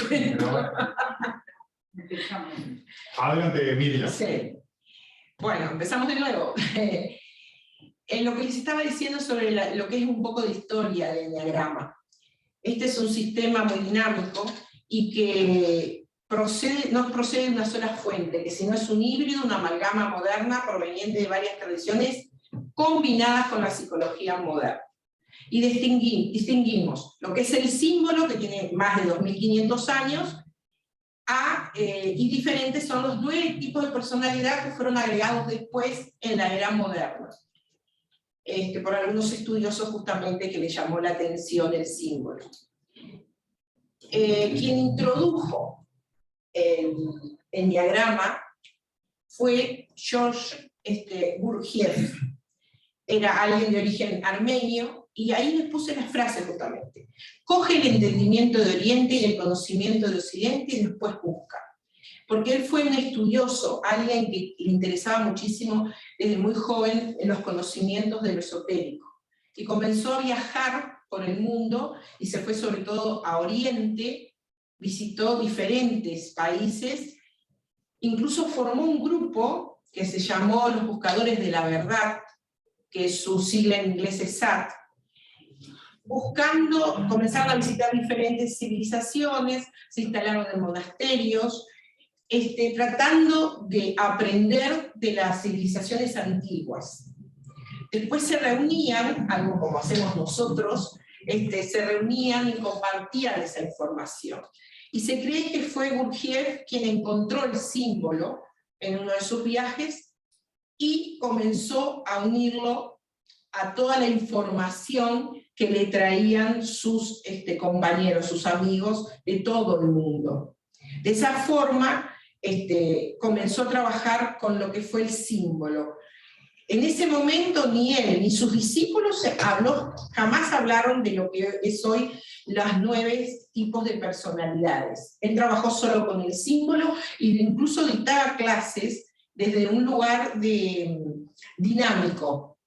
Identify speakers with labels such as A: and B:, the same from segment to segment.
A: Pero bueno. Adelante, Miriam.
B: Sí. Bueno, empezamos de nuevo. En lo que les estaba diciendo sobre lo que es un poco de historia del enneagrama. Este es un sistema muy dinámico y que no procede de una sola fuente, que sino es un híbrido, una amalgama moderna proveniente de varias tradiciones combinadas con la psicología moderna. Y distinguimos lo que es el símbolo, que tiene más de 2500 años, y diferentes son los 9 tipos de personalidad que fueron agregados después en la era moderna. Por algunos estudiosos justamente que les llamó la atención el símbolo. Quien introdujo el enneagrama fue George Gurdjieff. Era alguien de origen armenio, y ahí les puse la frase justamente. Coge el entendimiento de Oriente y el conocimiento de Occidente y después busca. Porque él fue un estudioso, alguien que le interesaba muchísimo desde muy joven en los conocimientos de lo esotérico. Y comenzó a viajar por el mundo y se fue sobre todo a Oriente, visitó diferentes países, incluso formó un grupo que se llamó Los Buscadores de la Verdad, que su sigla en inglés es SAT, comenzaron a visitar diferentes civilizaciones, se instalaron en monasterios, tratando de aprender de las civilizaciones antiguas. Después se reunían, algo como hacemos nosotros, se reunían y compartían esa información. Y se cree que fue Gurdjieff quien encontró el símbolo en uno de sus viajes y comenzó a unirlo a toda la información que le traían sus compañeros, sus amigos de todo el mundo. De esa forma, comenzó a trabajar con lo que fue el símbolo. En ese momento ni él ni sus discípulos jamás hablaron de lo que es hoy los 9 tipos de personalidades. Él trabajó solo con el símbolo e incluso dictaba clases desde un lugar dinámico,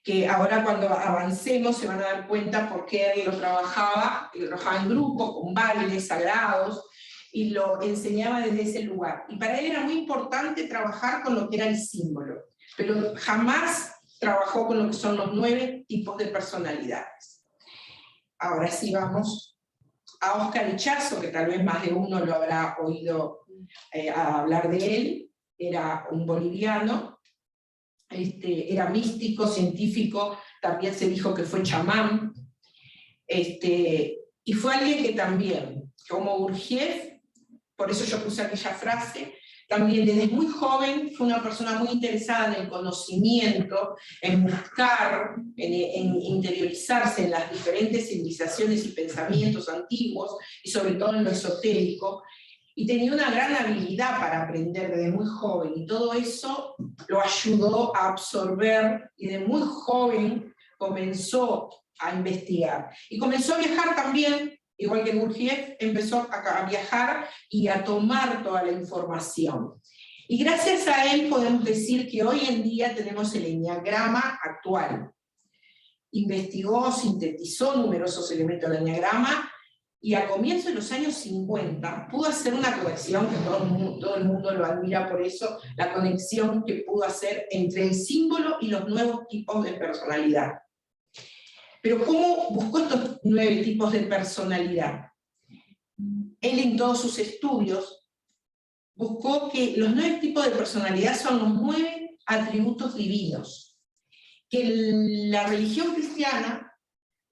B: que ahora cuando avancemos se van a dar cuenta por qué él lo trabajaba en grupo, con bailes sagrados, y lo enseñaba desde ese lugar. Y para él era muy importante trabajar con lo que era el símbolo, pero jamás trabajó con lo que son los 9 tipos de personalidades. Ahora sí vamos a Oscar Ichazo, que tal vez más de uno lo habrá oído hablar de él. Era un boliviano, era místico, científico, también se dijo que fue chamán, y fue alguien que también, como Gurdjieff, por eso yo puse aquella frase, también desde muy joven fue una persona muy interesada en el conocimiento, en buscar, en interiorizarse en las diferentes civilizaciones y pensamientos antiguos, y sobre todo en lo esotérico, y tenía una gran habilidad para aprender desde muy joven, y todo eso lo ayudó a absorber, y de muy joven comenzó a investigar. Y comenzó a viajar también, igual que Gurdjieff, empezó a viajar y a tomar toda la información. Y gracias a él podemos decir que hoy en día tenemos el enneagrama actual. Investigó, sintetizó numerosos elementos del enneagrama, y a comienzos de los años 50 pudo hacer una conexión, que todo el mundo lo admira por eso, la conexión que pudo hacer entre el símbolo y los nuevos tipos de personalidad. Pero ¿cómo buscó estos 9 tipos de personalidad? Él en todos sus estudios buscó que los 9 tipos de personalidad son los 9 atributos divinos, que la religión cristiana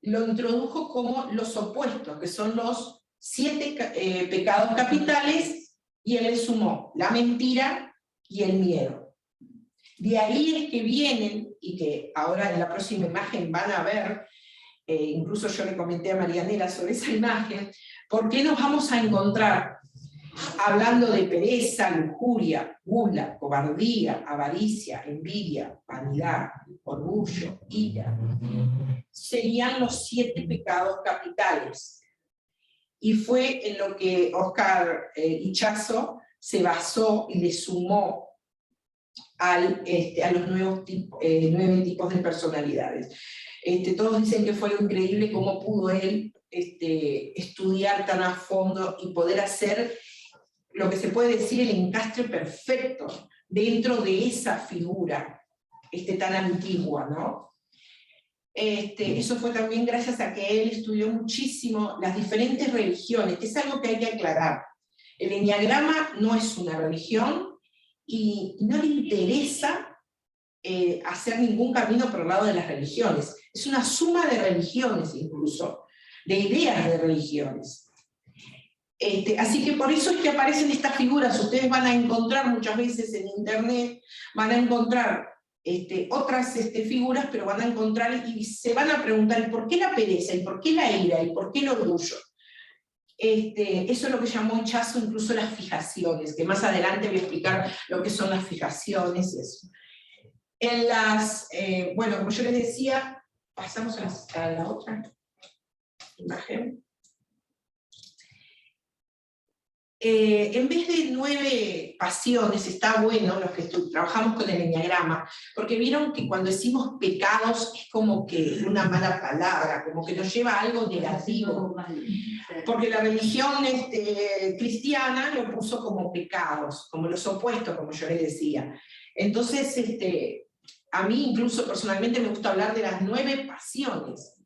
B: lo introdujo como los opuestos, que son los 7 pecados capitales, y él le sumó la mentira y el miedo. De ahí es que vienen, y que ahora en la próxima imagen van a ver, incluso yo le comenté a Marianela sobre esa imagen, por qué nos vamos a encontrar hablando de pereza, lujuria, gula, cobardía, avaricia, envidia, vanidad, orgullo, ira. Serían los 7 pecados capitales. Y fue en lo que Oscar Ichazo se basó y le sumó a los 9 tipos de personalidades. Todos dicen que fue increíble cómo pudo él estudiar tan a fondo y poder hacer lo que se puede decir el encastre perfecto dentro de esa figura tan antigua, ¿no? Eso fue también gracias a que él estudió muchísimo las diferentes religiones, que es algo que hay que aclarar. El eneagrama no es una religión y no le interesa hacer ningún camino por el lado de las religiones. Es una suma de religiones incluso, de ideas de religiones. Así que por eso es que aparecen estas figuras. Ustedes van a encontrar muchas veces en internet, van a encontrar otras figuras, pero van a encontrar y se van a preguntar ¿por qué la pereza? ¿Y por qué la ira? ¿Y por qué el orgullo? Eso es lo que llamó Ichazo incluso las fijaciones, que más adelante voy a explicar lo que son las fijaciones y eso. Bueno, como yo les decía, pasamos a la otra imagen. En vez de 9 pasiones, está bueno los que trabajamos con el eneagrama, porque vieron que cuando decimos pecados es como que una mala palabra, como que nos lleva a algo negativo, porque la religión cristiana lo puso como pecados, como los opuestos, como yo les decía. Entonces, a mí incluso personalmente me gusta hablar de las 9 pasiones.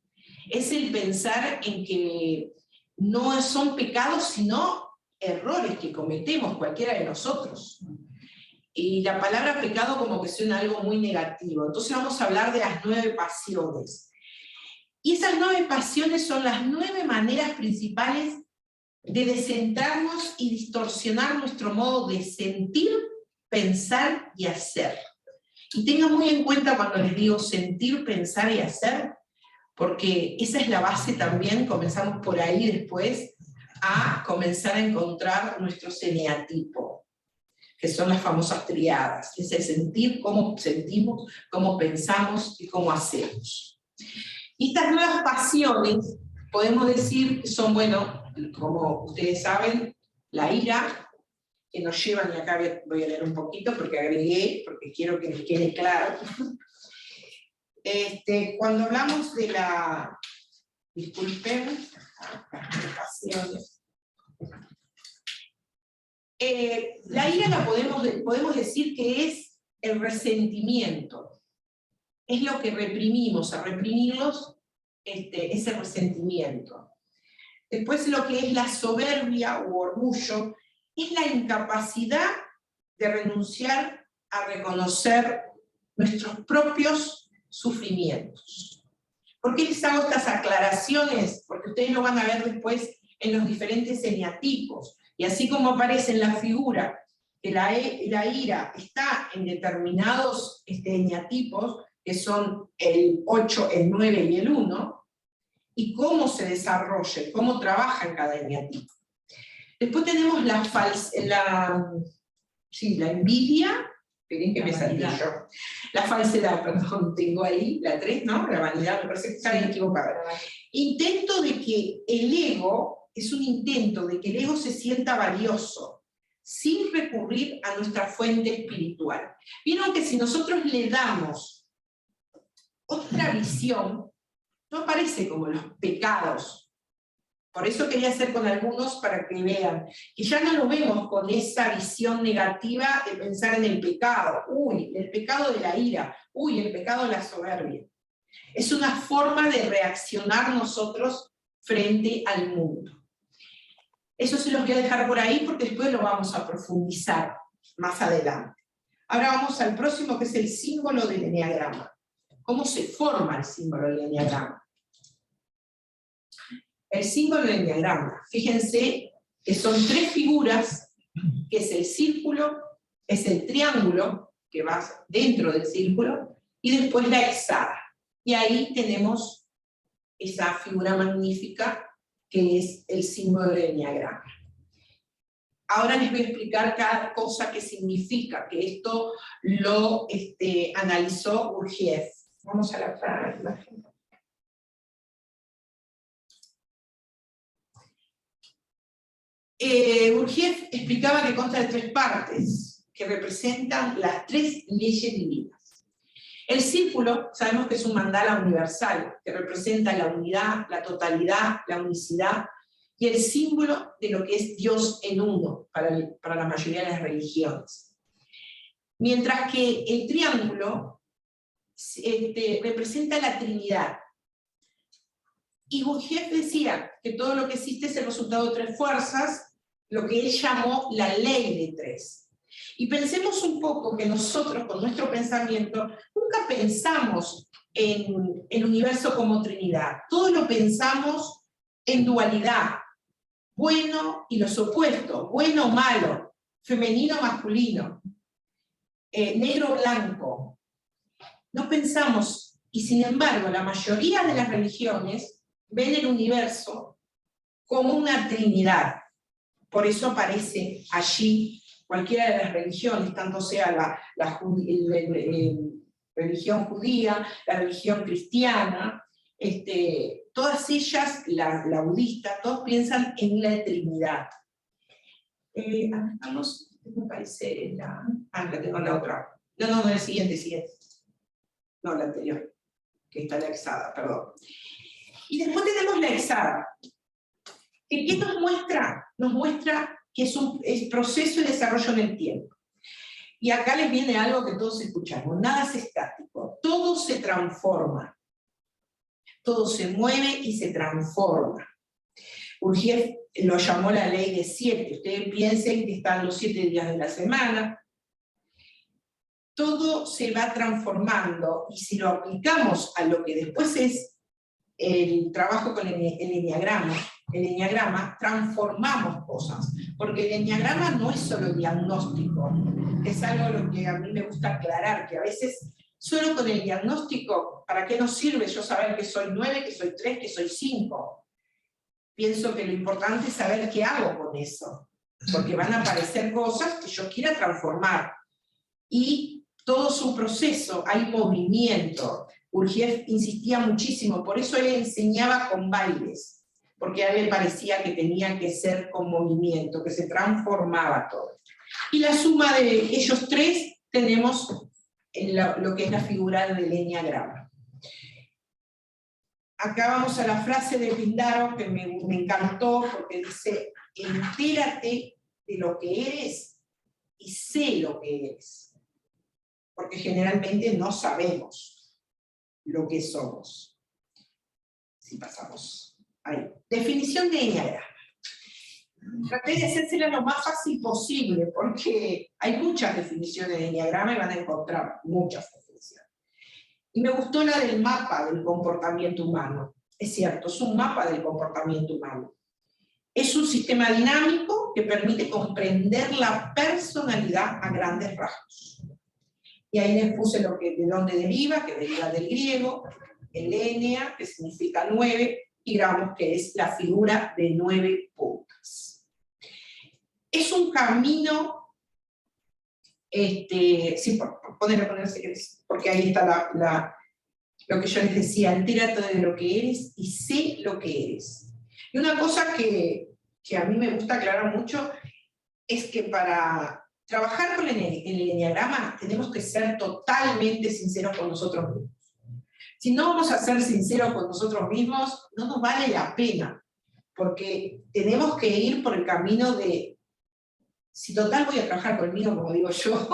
B: Es el pensar en que no son pecados, sino errores que cometemos cualquiera de nosotros. Y la palabra pecado como que suena algo muy negativo. Entonces vamos a hablar de las 9 pasiones. Y esas 9 pasiones son las 9 maneras principales de descentrarnos y distorsionar nuestro modo de sentir, pensar y hacer. Y tengan muy en cuenta cuando les digo sentir, pensar y hacer, porque esa es la base también, comenzamos por ahí después, a comenzar a encontrar nuestro eneatipo, que son las famosas triadas, es el sentir, cómo sentimos, cómo pensamos y cómo hacemos. Y estas nuevas pasiones, podemos decir que son, bueno, como ustedes saben, la ira, que nos llevan, y acá voy a leer un poquito porque agregué, porque quiero que les quede claro. Cuando hablamos de la... Disculpen, pasiones. La ira la podemos decir que es el resentimiento. Es lo que reprimimos, a reprimirlos ese resentimiento. Después lo que es la soberbia u orgullo es la incapacidad de renunciar a reconocer nuestros propios sufrimientos. ¿Por qué les hago estas aclaraciones? Porque ustedes lo van a ver después en los diferentes eneatipos. Y así como aparece en la figura que la ira está en determinados eneatipos, que son el 8, el 9 y el 1, y cómo se desarrolla, cómo trabaja en cada eneatipo. Después tenemos la envidia, esperen que me salté yo. La falsedad, perdón, tengo ahí, la 3, ¿no? La vanidad, me parece que está bien equivocada. Intento de que el ego, es un intento de que el ego se sienta valioso, sin recurrir a nuestra fuente espiritual. Vieron que si nosotros le damos otra visión, no aparece como los pecados. Por eso quería hacer con algunos para que vean, que ya no lo vemos con esa visión negativa de pensar en el pecado. Uy, el pecado de la ira. Uy, el pecado de la soberbia. Es una forma de reaccionar nosotros frente al mundo. Eso se los voy a dejar por ahí porque después lo vamos a profundizar más adelante. Ahora vamos al próximo, que es el símbolo del eneagrama. ¿Cómo se forma el símbolo del eneagrama? El símbolo del eneagrama, fíjense que son 3 figuras, que es el círculo, es el triángulo, que va dentro del círculo, y después la hexada. Y ahí tenemos esa figura magnífica, que es el símbolo del eneagrama. Ahora les voy a explicar cada cosa que significa, que esto lo analizó Gurdjieff. Vamos a la otra imagen. Gurdjieff explicaba que consta de 3 partes, que representan las 3 leyes divinas. El círculo, sabemos que es un mandala universal, que representa la unidad, la totalidad, la unicidad, y el símbolo de lo que es Dios en uno, para la mayoría de las religiones. Mientras que el triángulo representa la Trinidad. Y Gurdjieff decía que todo lo que existe es el resultado de tres fuerzas, lo que él llamó la ley de tres. Y pensemos un poco que nosotros, con nuestro pensamiento, nunca pensamos en el universo como Trinidad. Todo lo pensamos en dualidad, bueno y los opuestos, bueno o malo, femenino o masculino, negro o blanco. No pensamos, y sin embargo la mayoría de las religiones ven el universo como una trinidad. Por eso aparece allí cualquiera de las religiones, tanto sea la religión judía, la religión cristiana, todas ellas, la budista, todos piensan en la Trinidad. Vamos, me parece la tengo la otra. No, el siguiente. No, la anterior, que está la hexada, perdón. Y después tenemos la hexada. ¿Qué nos muestra? Nos muestra que es proceso y desarrollo en el tiempo. Y acá les viene algo que todos escuchamos, nada es estático, todo se transforma. Todo se mueve y se transforma. Gurdjieff lo llamó la ley de 7. Ustedes piensen que están los 7 días de la semana. Todo se va transformando, y si lo aplicamos a lo que después es el trabajo con el enneagrama, transformamos cosas. Porque el enneagrama no es solo diagnóstico, es algo lo que a mí me gusta aclarar, que a veces solo con el diagnóstico, ¿para qué nos sirve yo saber que soy 9, que soy 3, que soy 5? Pienso que lo importante es saber qué hago con eso, porque van a aparecer cosas que yo quiera transformar. Y todo es un proceso, hay movimiento. Gurdjieff insistía muchísimo, por eso él enseñaba con bailes, porque a él le parecía que tenía que ser con movimiento, que se transformaba todo. Y la suma de ellos tres tenemos lo que es la figura del enneagrama. Acá vamos a la frase de Pindaro que me encantó, porque dice: entérate de lo que eres y sé lo que eres. Porque generalmente no sabemos lo que somos. Si pasamos ahí. Definición de enneagrama. Traté de hacérsela lo más fácil posible, porque hay muchas definiciones de enneagrama y van a encontrar muchas definiciones. Y me gustó la del mapa del comportamiento humano. Es cierto, es un mapa del comportamiento humano. Es un sistema dinámico que permite comprender la personalidad a grandes rasgos. Y ahí les puse de dónde deriva, que deriva del griego, el ennea, que significa 9, y gramos, que es la figura de 9 puntas. Es un camino, sí, ponerse, porque ahí está lo que yo les decía: entérate de lo que eres y sé lo que eres. Y una cosa que a mí me gusta aclarar mucho es que para trabajar con el enneagrama tenemos que ser totalmente sinceros con nosotros mismos. Si no vamos a ser sinceros con nosotros mismos, no nos vale la pena, porque tenemos que ir por el camino de: si total voy a trabajar conmigo, como digo yo,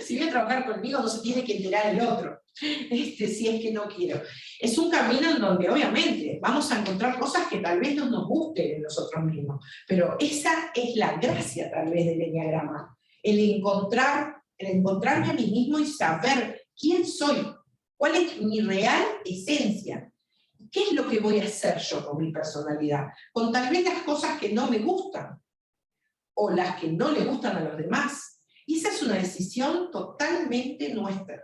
B: si voy a trabajar conmigo no se tiene que enterar el otro, si es que no quiero. Es un camino en donde obviamente vamos a encontrar cosas que tal vez no nos gusten en nosotros mismos, pero esa es la gracia tal vez del enneagrama, el encontrarme a mí mismo y saber quién soy, cuál es mi real esencia, qué es lo que voy a hacer yo con mi personalidad, con tal vez las cosas que no me gustan, o las que no le gustan a los demás. Y esa es una decisión totalmente nuestra.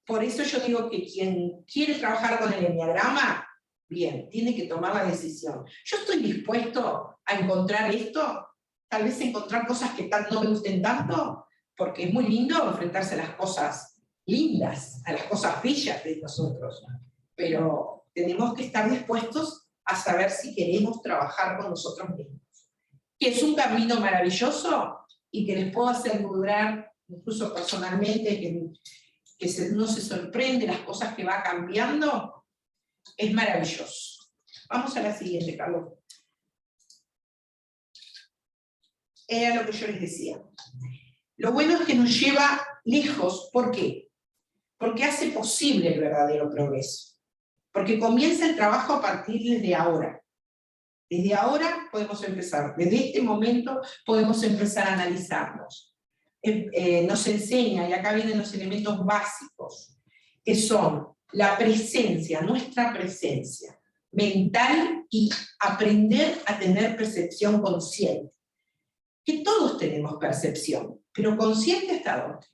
B: Por eso yo digo que quien quiere trabajar con el enneagrama, bien, tiene que tomar la decisión. Yo estoy dispuesto a encontrar esto, tal vez encontrar cosas que no me gusten tanto, porque es muy lindo enfrentarse a las cosas lindas, a las cosas bellas de nosotros. Pero tenemos que estar dispuestos a saber si queremos trabajar con nosotros mismos. Que es un camino maravilloso y que les puedo asegurar, incluso personalmente, que uno se sorprende las cosas que va cambiando, es maravilloso. Vamos a la siguiente, Carlos. Era lo que yo les decía. Lo bueno es que nos lleva lejos. ¿Por qué? Porque hace posible el verdadero progreso. Porque comienza el trabajo a partir de ahora. Desde ahora podemos empezar. Desde este momento podemos empezar a analizarnos. Nos enseña, y acá vienen los elementos básicos, que son la presencia, nuestra presencia mental y aprender a tener percepción consciente. Que todos tenemos percepción, pero consciente hasta dónde.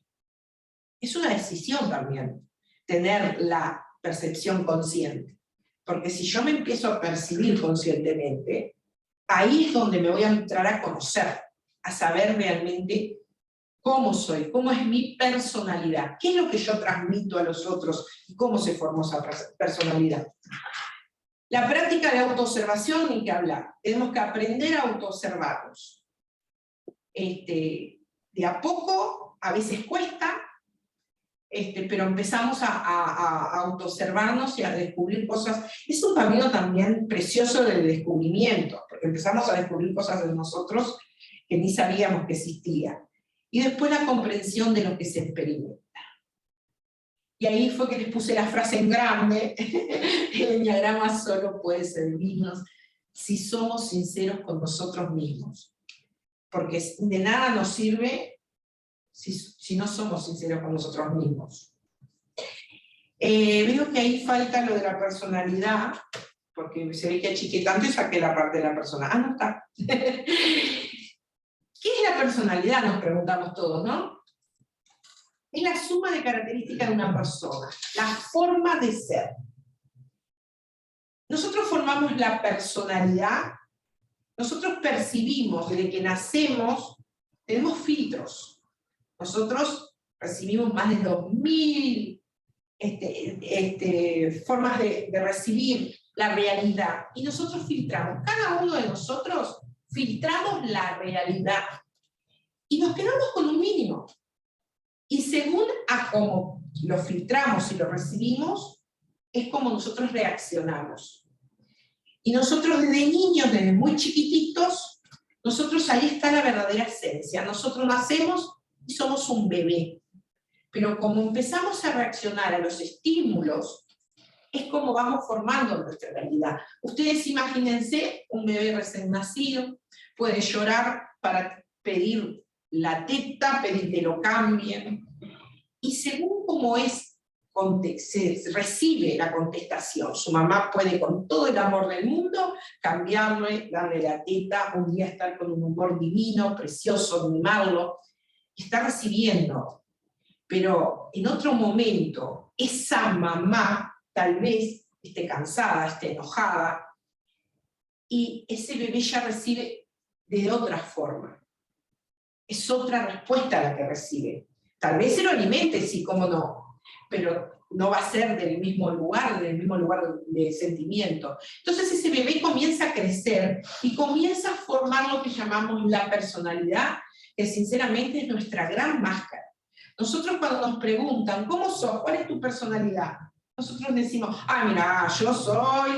B: Es una decisión también, tener la percepción consciente. Porque si yo me empiezo a percibir conscientemente, ahí es donde me voy a entrar a conocer, a saber realmente cómo soy, cómo es mi personalidad, qué es lo que yo transmito a los otros y cómo se formó esa personalidad. La práctica de autoobservación, ni que hablar. Tenemos que aprender a autoobservarnos. De a poco, a veces cuesta, pero empezamos a autoobservarnos y a descubrir cosas. Es un camino también precioso del descubrimiento, porque empezamos a descubrir cosas de nosotros que ni sabíamos que existían. Y después la comprensión de lo que se experimenta. Y ahí fue que les puse la frase en grande, el enneagrama solo puede servirnos si somos sinceros con nosotros mismos. Porque de nada nos sirve si no somos sinceros con nosotros mismos. Veo que ahí falta lo de la personalidad, porque se ve que achiqué tanto y saqué la parte de la persona. Ah, no está. ¿Qué es la personalidad? Nos preguntamos todos, ¿no? Es la suma de características de una persona, la forma de ser. Nosotros formamos la personalidad, nosotros percibimos, desde que nacemos, tenemos filtros. Nosotros recibimos más de 2000 formas de recibir la realidad. Y nosotros filtramos, cada uno de nosotros filtramos la realidad. Y nos quedamos con un mínimo. Y según a cómo lo filtramos y lo recibimos, es como nosotros reaccionamos. Y nosotros desde niños, desde muy chiquititos, nosotros ahí está la verdadera esencia. Nosotros nacemos y somos un bebé. Pero como empezamos a reaccionar a los estímulos, es como vamos formando nuestra realidad. Ustedes imagínense un bebé recién nacido, puede llorar para pedir la teta, pedir que lo cambien, y según cómo se recibe la contestación, su mamá puede con todo el amor del mundo cambiarle, darle la teta, un día estar con un humor divino, precioso, mimarlo, está recibiendo. Pero en otro momento, esa mamá tal vez esté cansada, esté enojada, y ese bebé ya recibe de otra forma. Es otra respuesta la que recibe. Tal vez se lo alimente, sí, cómo no, pero no va a ser del mismo lugar de sentimiento. Entonces ese bebé comienza a crecer y comienza a formar lo que llamamos la personalidad, que sinceramente es nuestra gran máscara. Nosotros cuando nos preguntan, ¿cómo sos? ¿Cuál es tu personalidad? Nosotros decimos, mira, yo soy,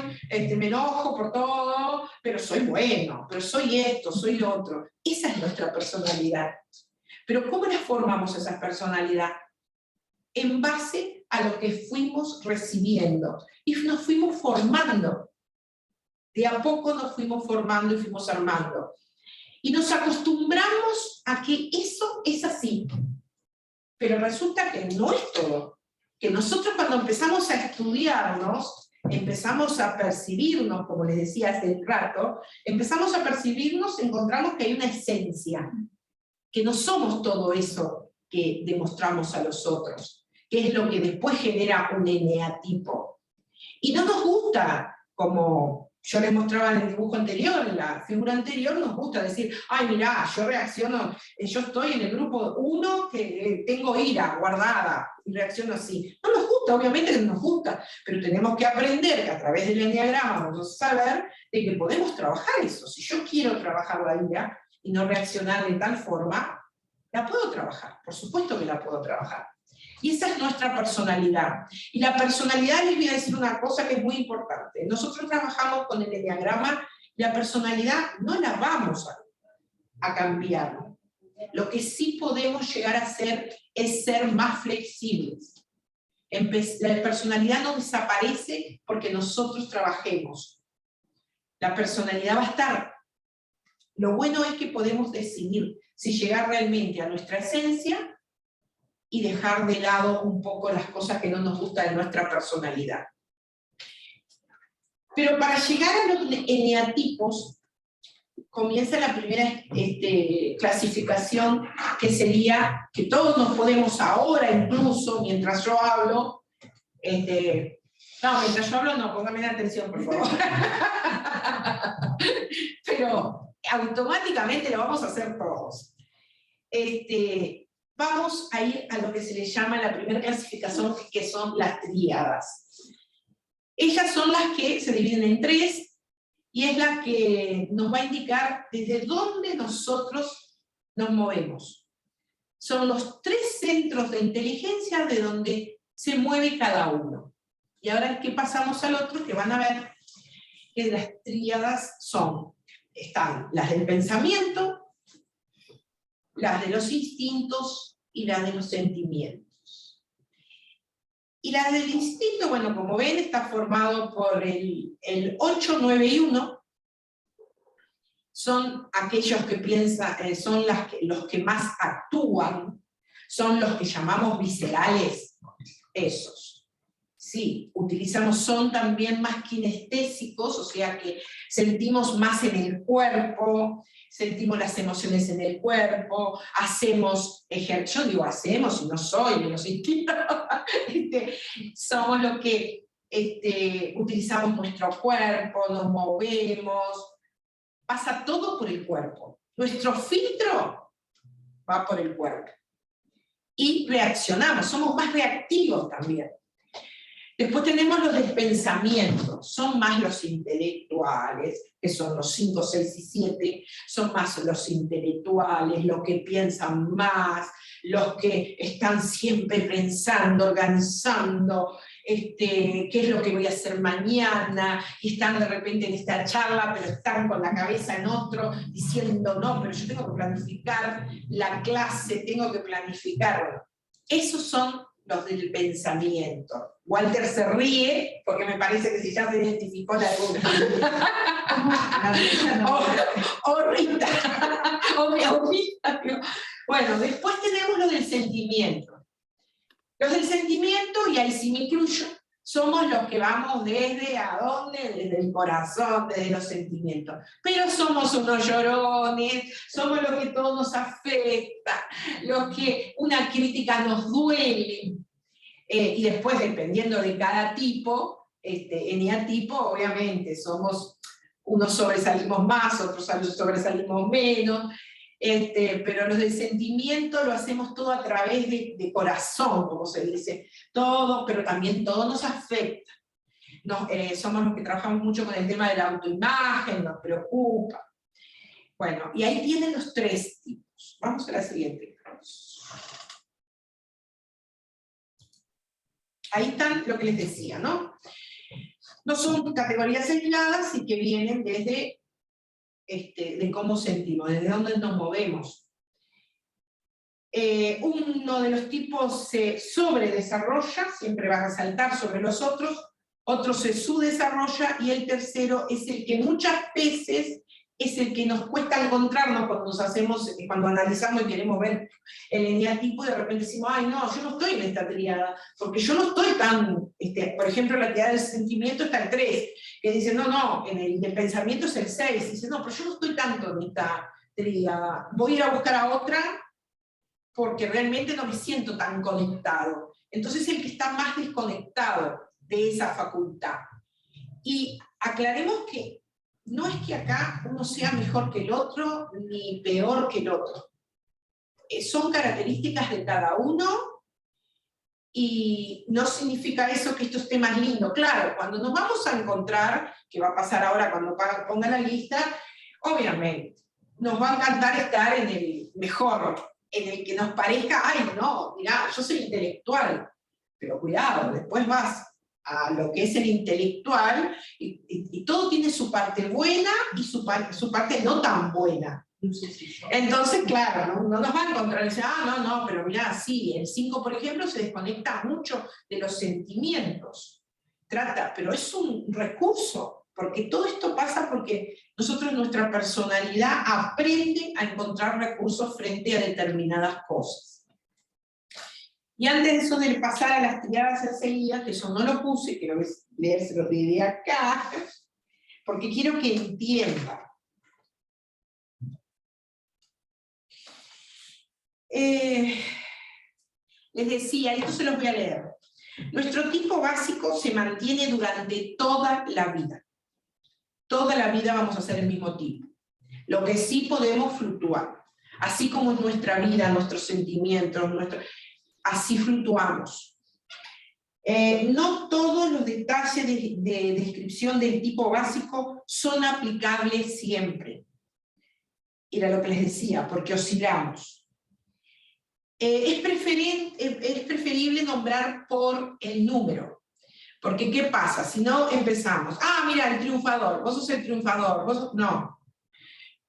B: me enojo por todo, pero soy bueno, pero soy esto, soy lo otro. Esa es nuestra personalidad. Pero ¿cómo la formamos esa personalidad? En base a lo que fuimos recibiendo. Y nos fuimos formando. De a poco nos fuimos formando y fuimos armando. Y nos acostumbramos a que eso es así. Pero resulta que no es todo. Que nosotros cuando empezamos a estudiarnos, empezamos a percibirnos, como les decía hace un rato, empezamos a percibirnos, encontramos que hay una esencia, que no somos todo eso que demostramos a los otros, que es lo que después genera un eneatipo. Y no nos gusta, como yo les mostraba en el dibujo anterior, en la figura anterior, nos gusta decir, mirá, yo reacciono, yo estoy en el grupo 1 que tengo ira guardada, y reacciono así. No nos gusta, obviamente que no nos gusta, pero tenemos que aprender que a través del enneagrama vamos a saber de que podemos trabajar eso. Si yo quiero trabajar la ira y no reaccionar de tal forma, la puedo trabajar, por supuesto que la puedo trabajar. Y esa es nuestra personalidad. Y la personalidad, les voy a decir una cosa que es muy importante. Nosotros trabajamos con el enneagrama, la personalidad no la vamos a cambiar. Lo que sí podemos llegar a hacer es ser más flexibles. La personalidad no desaparece porque nosotros trabajemos. La personalidad va a estar. Lo bueno es que podemos decidir si llegar realmente a nuestra esencia y dejar de lado un poco las cosas que no nos gustan de nuestra personalidad. Pero para llegar a los eneatipos, comienza la primera clasificación, que sería que todos nos podemos ahora, incluso mientras yo hablo, no, mientras yo hablo no, póngame atención por favor. Pero automáticamente lo vamos a hacer todos. Vamos a ir a lo que se le llama la primera clasificación, que son las tríadas. Ellas son las que se dividen en tres, y es la que nos va a indicar desde dónde nosotros nos movemos. Son los tres centros de inteligencia de donde se mueve cada uno. Y ahora que pasamos al otro, que van a ver que las tríadas están las del pensamiento, las de los instintos y las de los sentimientos. Y la del instinto, bueno, como ven, está formado por el 8, 9 y 1. Son aquellos que piensan, son los que más actúan, son los que llamamos viscerales, esos. Sí, son también más kinestésicos, o sea que sentimos más en el cuerpo, sentimos las emociones en el cuerpo, hacemos ejercicio, yo digo hacemos, y no soy de los instintos, somos los que utilizamos nuestro cuerpo, nos movemos, pasa todo por el cuerpo. Nuestro filtro va por el cuerpo. Y reaccionamos, somos más reactivos también. Después tenemos los del pensamiento, son más los intelectuales, que son los 5, 6 y 7, son más los intelectuales, los que piensan más, los que están siempre pensando, organizando, qué es lo que voy a hacer mañana, y están de repente en esta charla, pero están con la cabeza en otro, diciendo, no, pero yo tengo que planificar la clase, tengo que planificar. Bueno, esos son los del pensamiento. Walter se ríe, porque me parece que si ya se identificó la alguna. O Rita, o mi abuelita. Bueno, después tenemos los del sentimiento. Los del sentimiento, y ahí sí me incluyo, somos los que vamos desde ¿a dónde? Desde el corazón, desde los sentimientos. Pero somos unos llorones, somos los que todo nos afecta, los que una crítica nos duele. Y después, dependiendo de cada tipo, eneatipo, obviamente, unos sobresalimos más, otros sobresalimos menos, pero los del sentimiento lo hacemos todo a través de corazón, como se dice, todo, pero también todo nos afecta. Somos los que trabajamos mucho con el tema de la autoimagen, nos preocupa. Bueno, y ahí tienen los tres tipos. Vamos a la siguiente. Ahí están lo que les decía, ¿no? No son categorías aisladas y que vienen desde de cómo sentimos, desde dónde nos movemos. Uno de los tipos se sobredesarrolla, siempre va a resaltar sobre los otros, otro se subdesarrolla, y el tercero es el que muchas veces es el que nos cuesta encontrarnos cuando analizamos y queremos ver el eneatipo, y de repente decimos, ay no, yo no estoy en esta tríada, porque yo no estoy tan, por ejemplo, la tríada del sentimiento está el 3, que dice, no, en el del pensamiento es el 6, y dice, no, pero yo no estoy tanto en esta tríada, voy a ir a buscar a otra, porque realmente no me siento tan conectado. Entonces el que está más desconectado de esa facultad. Y aclaremos que no es que acá uno sea mejor que el otro, ni peor que el otro. Son características de cada uno, y no significa eso que esto esté más lindo. Claro, cuando nos vamos a encontrar, que va a pasar ahora cuando pongan la lista, obviamente, nos va a encantar estar en el mejor en el que nos parezca, ay no, mirá, yo soy intelectual, pero cuidado, después vas a lo que es el intelectual, y todo tiene su parte buena y su parte no tan buena. Entonces, claro, no nos va a encontrar y decir, no, pero mirá, sí, el 5, por ejemplo, se desconecta mucho de los sentimientos. Pero es un recurso, porque todo esto pasa porque nosotros, nuestra personalidad aprende a encontrar recursos frente a determinadas cosas. Y antes de eso, de pasar a las tiradas enseguida, que yo no lo puse, quiero leérselo de acá, porque quiero que entiendan. Les decía, esto se los voy a leer. Nuestro tipo básico se mantiene durante toda la vida. Toda la vida vamos a ser el mismo tipo. Lo que sí podemos fluctuar. Así como en nuestra vida, nuestros sentimientos, así fluctuamos. No todos los detalles de descripción del tipo básico son aplicables siempre. Era lo que les decía, porque oscilamos. Es preferible nombrar por el número. Porque, ¿qué pasa? Si no empezamos, mira, el triunfador, vos sos el triunfador, no.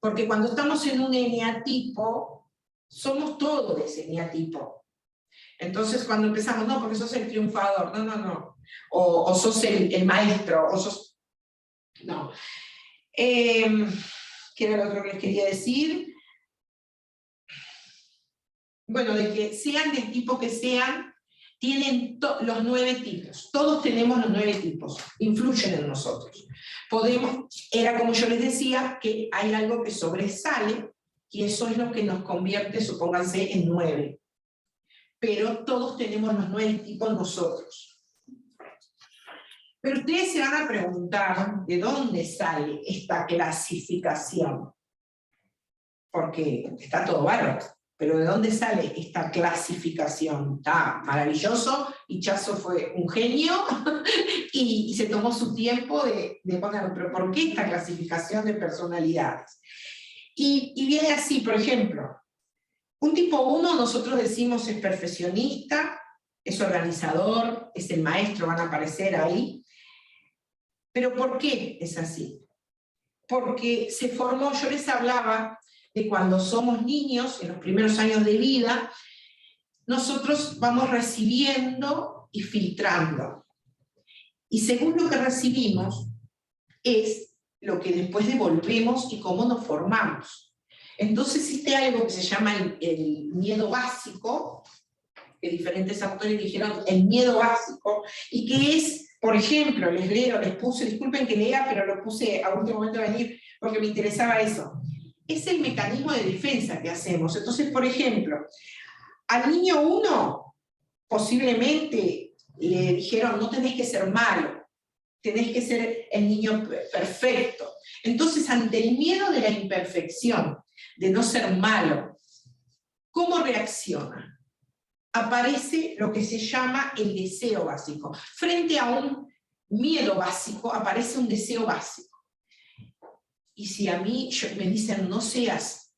B: Porque cuando estamos en un eneatipo, somos todos de ese eneatipo. Entonces, cuando empezamos, no, porque sos el triunfador, no. O sos el maestro, o sos... No. ¿Qué era lo otro que les quería decir? Bueno, de que sean del tipo que sean, tienen los 9 tipos. Todos tenemos los 9 tipos, influyen en nosotros. Era como yo les decía, que hay algo que sobresale, y eso es lo que nos convierte, supónganse, en 9. Pero todos tenemos los 9 tipos nosotros. Pero ustedes se van a preguntar, ¿de dónde sale esta clasificación? Porque está todo bárbaro. Pero ¿de dónde sale esta clasificación? Está maravilloso, y Chazo fue un genio, y se tomó su tiempo de ponerlo. Pero ¿por qué esta clasificación de personalidades? Y viene así, por ejemplo, un tipo 1 nosotros decimos es perfeccionista, es organizador, es el maestro, van a aparecer ahí. ¿Pero por qué es así? Porque se formó, yo les hablaba, de cuando somos niños, en los primeros años de vida, nosotros vamos recibiendo y filtrando. Y según lo que recibimos, es lo que después devolvemos y cómo nos formamos. Entonces existe algo que se llama el miedo básico, que diferentes autores dijeron el miedo básico, y que es, por ejemplo, les puse, disculpen que lea, pero lo puse a último momento de venir porque me interesaba eso. Es el mecanismo de defensa que hacemos. Entonces, por ejemplo, al niño 1 posiblemente le dijeron, no tenés que ser malo, tenés que ser el niño perfecto. Entonces, ante el miedo de la imperfección, de no ser malo, ¿cómo reacciona? Aparece lo que se llama el deseo básico. Frente a un miedo básico, aparece un deseo básico. Y si a mí me dicen, no seas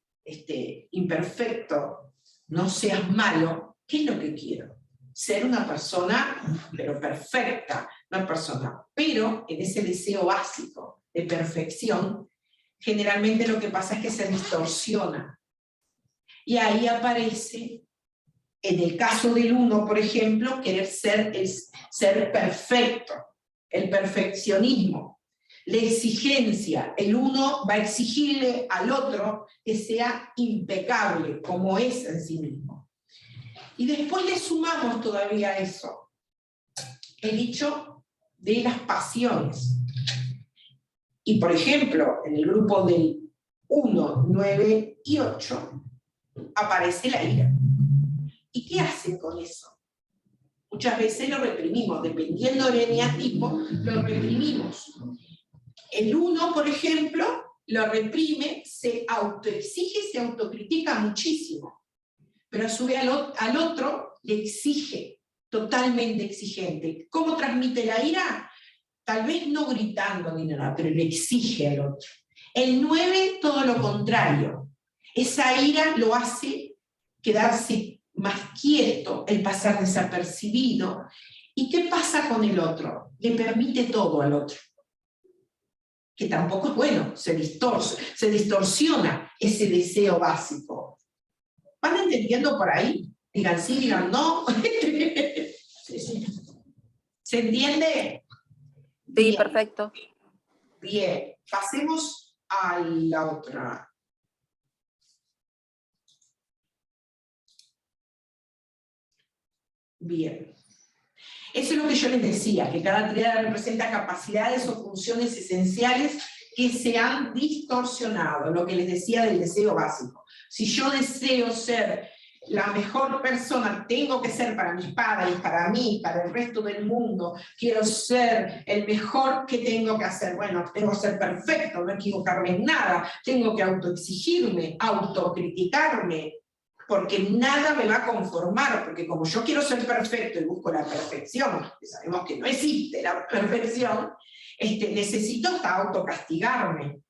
B: imperfecto, no seas malo, ¿qué es lo que quiero? Ser una persona, pero perfecta, una persona. Pero en ese deseo básico de perfección, generalmente lo que pasa es que se distorsiona. Y ahí aparece, en el caso del 1, por ejemplo, querer ser perfecto, el perfeccionismo. La exigencia, el 1 va a exigirle al otro que sea impecable, como es en sí mismo. Y después le sumamos todavía eso, el hecho de las pasiones. Y por ejemplo, en el grupo del 1, 9 y 8, aparece la ira. ¿Y qué hacen con eso? Muchas veces lo reprimimos, dependiendo del eneatipo, lo reprimimos. El 1, por ejemplo, lo reprime, se autoexige, se autocritica muchísimo, pero a su vez al otro le exige, totalmente exigente. ¿Cómo transmite la ira? Tal vez no gritando ni nada, pero le exige al otro. El 9, todo lo contrario. Esa ira lo hace quedarse más quieto, el pasar desapercibido. ¿Y qué pasa con el otro? Le permite todo al otro. Que tampoco es bueno, se distorsiona ese deseo básico. ¿Van entendiendo por ahí? Digan sí, digan no. ¿Se entiende?
A: Sí,
B: Bien.
A: perfecto.
B: Bien, pasemos a la otra. Bien. Eso es lo que yo les decía, que cada tríada representa capacidades o funciones esenciales que se han distorsionado, lo que les decía del deseo básico. Si yo deseo ser la mejor persona, tengo que ser para mis padres, para mí, para el resto del mundo, quiero ser el mejor, ¿qué tengo que hacer? Bueno, tengo que ser perfecto, no equivocarme en nada, tengo que autoexigirme, autocriticarme, porque nada me va a conformar, porque como yo quiero ser perfecto y busco la perfección, que sabemos que no existe la perfección, necesito hasta autocastigarme.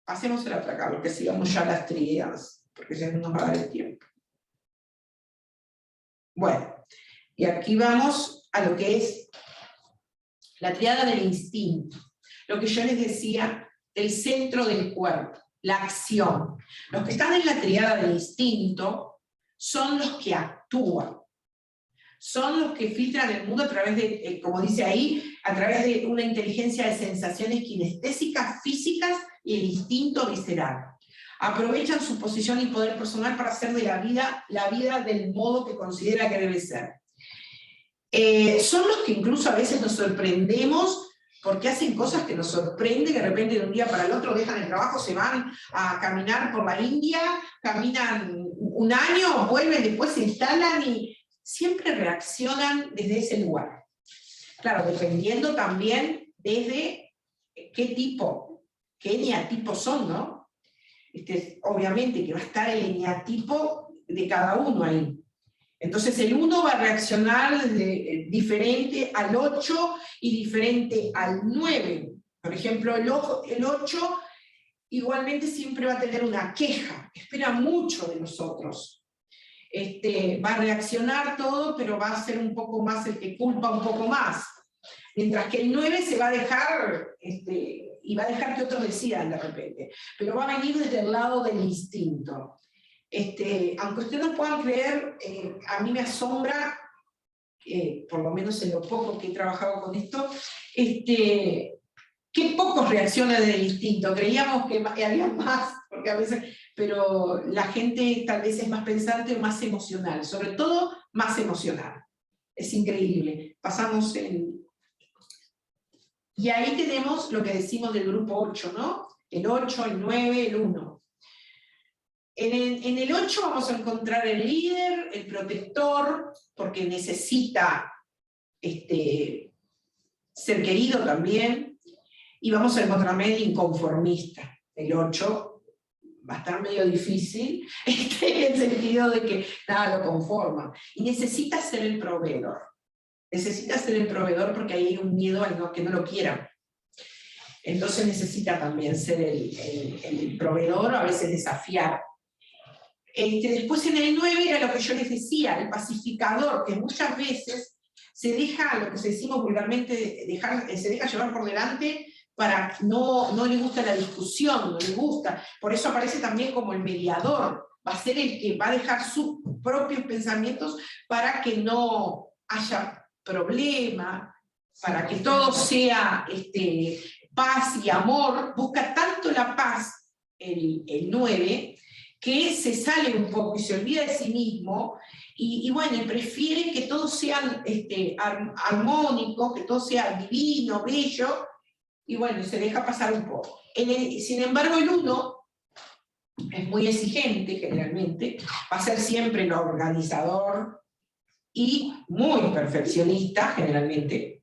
B: Pasemos a la otra acá, porque sigamos ya las tríadas, porque ya no nos va a dar el tiempo. Bueno, y aquí vamos a lo que es la tríada del instinto, lo que yo les decía del centro del cuerpo. La acción. Los que están en la tríada del instinto son los que actúan. Son los que filtran el mundo a través de, como dice ahí, a través de una inteligencia de sensaciones kinestésicas, físicas y el instinto visceral. Aprovechan su posición y poder personal para hacer de la vida del modo que considera que debe ser. Son los que incluso a veces nos sorprendemos porque hacen cosas que nos sorprenden, que de repente de un día para el otro dejan el trabajo, se van a caminar por la India, caminan un año, vuelven, después se instalan y siempre reaccionan desde ese lugar. Claro, dependiendo también desde qué tipo, qué eneatipo son, ¿no? Obviamente que va a estar el eneatipo de cada uno ahí. Entonces el 1 va a reaccionar diferente al 8 y diferente al 9. Por ejemplo, el 8 igualmente siempre va a tener una queja, espera mucho de nosotros. Va a reaccionar todo, pero va a ser un poco más el que culpa un poco más. Mientras que el 9 se va a dejar, y va a dejar que otros decidan de repente, pero va a venir desde el lado del instinto. Aunque ustedes no puedan creer, a mí me asombra, por lo menos en lo poco que he trabajado con esto, qué pocos reaccionan del instinto. Creíamos que había más, porque a veces, pero la gente tal vez es más pensante o más emocional, sobre todo más emocional. Es increíble. Pasamos en... Y ahí tenemos lo que decimos del grupo 8, ¿no? El 8, el 9, el 1. En el 8 vamos a encontrar el líder, el protector, porque necesita ser querido también, y vamos a encontrar el inconformista. El 8 va a estar medio difícil, en el sentido de que nada lo conforma, y necesita ser el proveedor. Necesita ser el proveedor porque ahí hay un miedo a que no lo quieran. Entonces necesita también ser el proveedor, a veces desafiar. Después en el 9 era lo que yo les decía, el pacificador, que muchas veces se deja, lo que decimos vulgarmente, se deja llevar por delante para no le gusta la discusión, no le gusta. Por eso aparece también como el mediador, va a ser el que va a dejar sus propios pensamientos para que no haya problema, para que todo sea paz y amor. Busca tanto la paz el 9, que se sale un poco y se olvida de sí mismo, y bueno, prefiere que todo sea armónico, que todo sea divino, bello, y bueno, se deja pasar un poco. Sin embargo, el 1 es muy exigente generalmente, va a ser siempre el organizador y muy perfeccionista generalmente.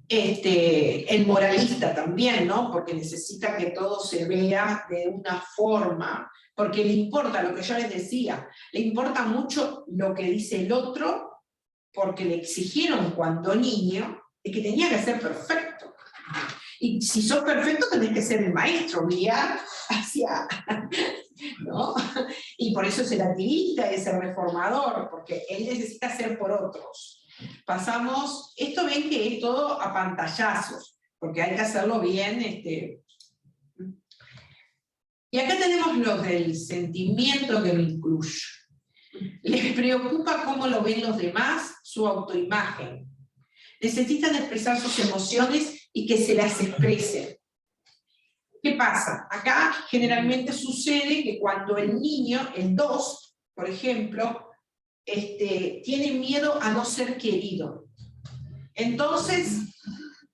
B: El moralista también, ¿no? Porque necesita que todo se vea de una forma, porque le importa lo que yo les decía, le importa mucho lo que dice el otro, porque le exigieron cuando niño de que tenía que ser perfecto. Y si sos perfecto tenés que ser el maestro, guiar hacia, ¿no? Y por eso es el activista, es el reformador, porque él necesita hacer por otros. Pasamos, esto ven que es todo a pantallazos, porque hay que hacerlo bien. Y acá tenemos los del sentimiento que me incluye. Les preocupa cómo lo ven los demás, su autoimagen. Necesitan expresar sus emociones y que se las expresen. ¿Qué pasa? Acá generalmente sucede que cuando el niño, el 2, por ejemplo, tiene miedo a no ser querido. Entonces,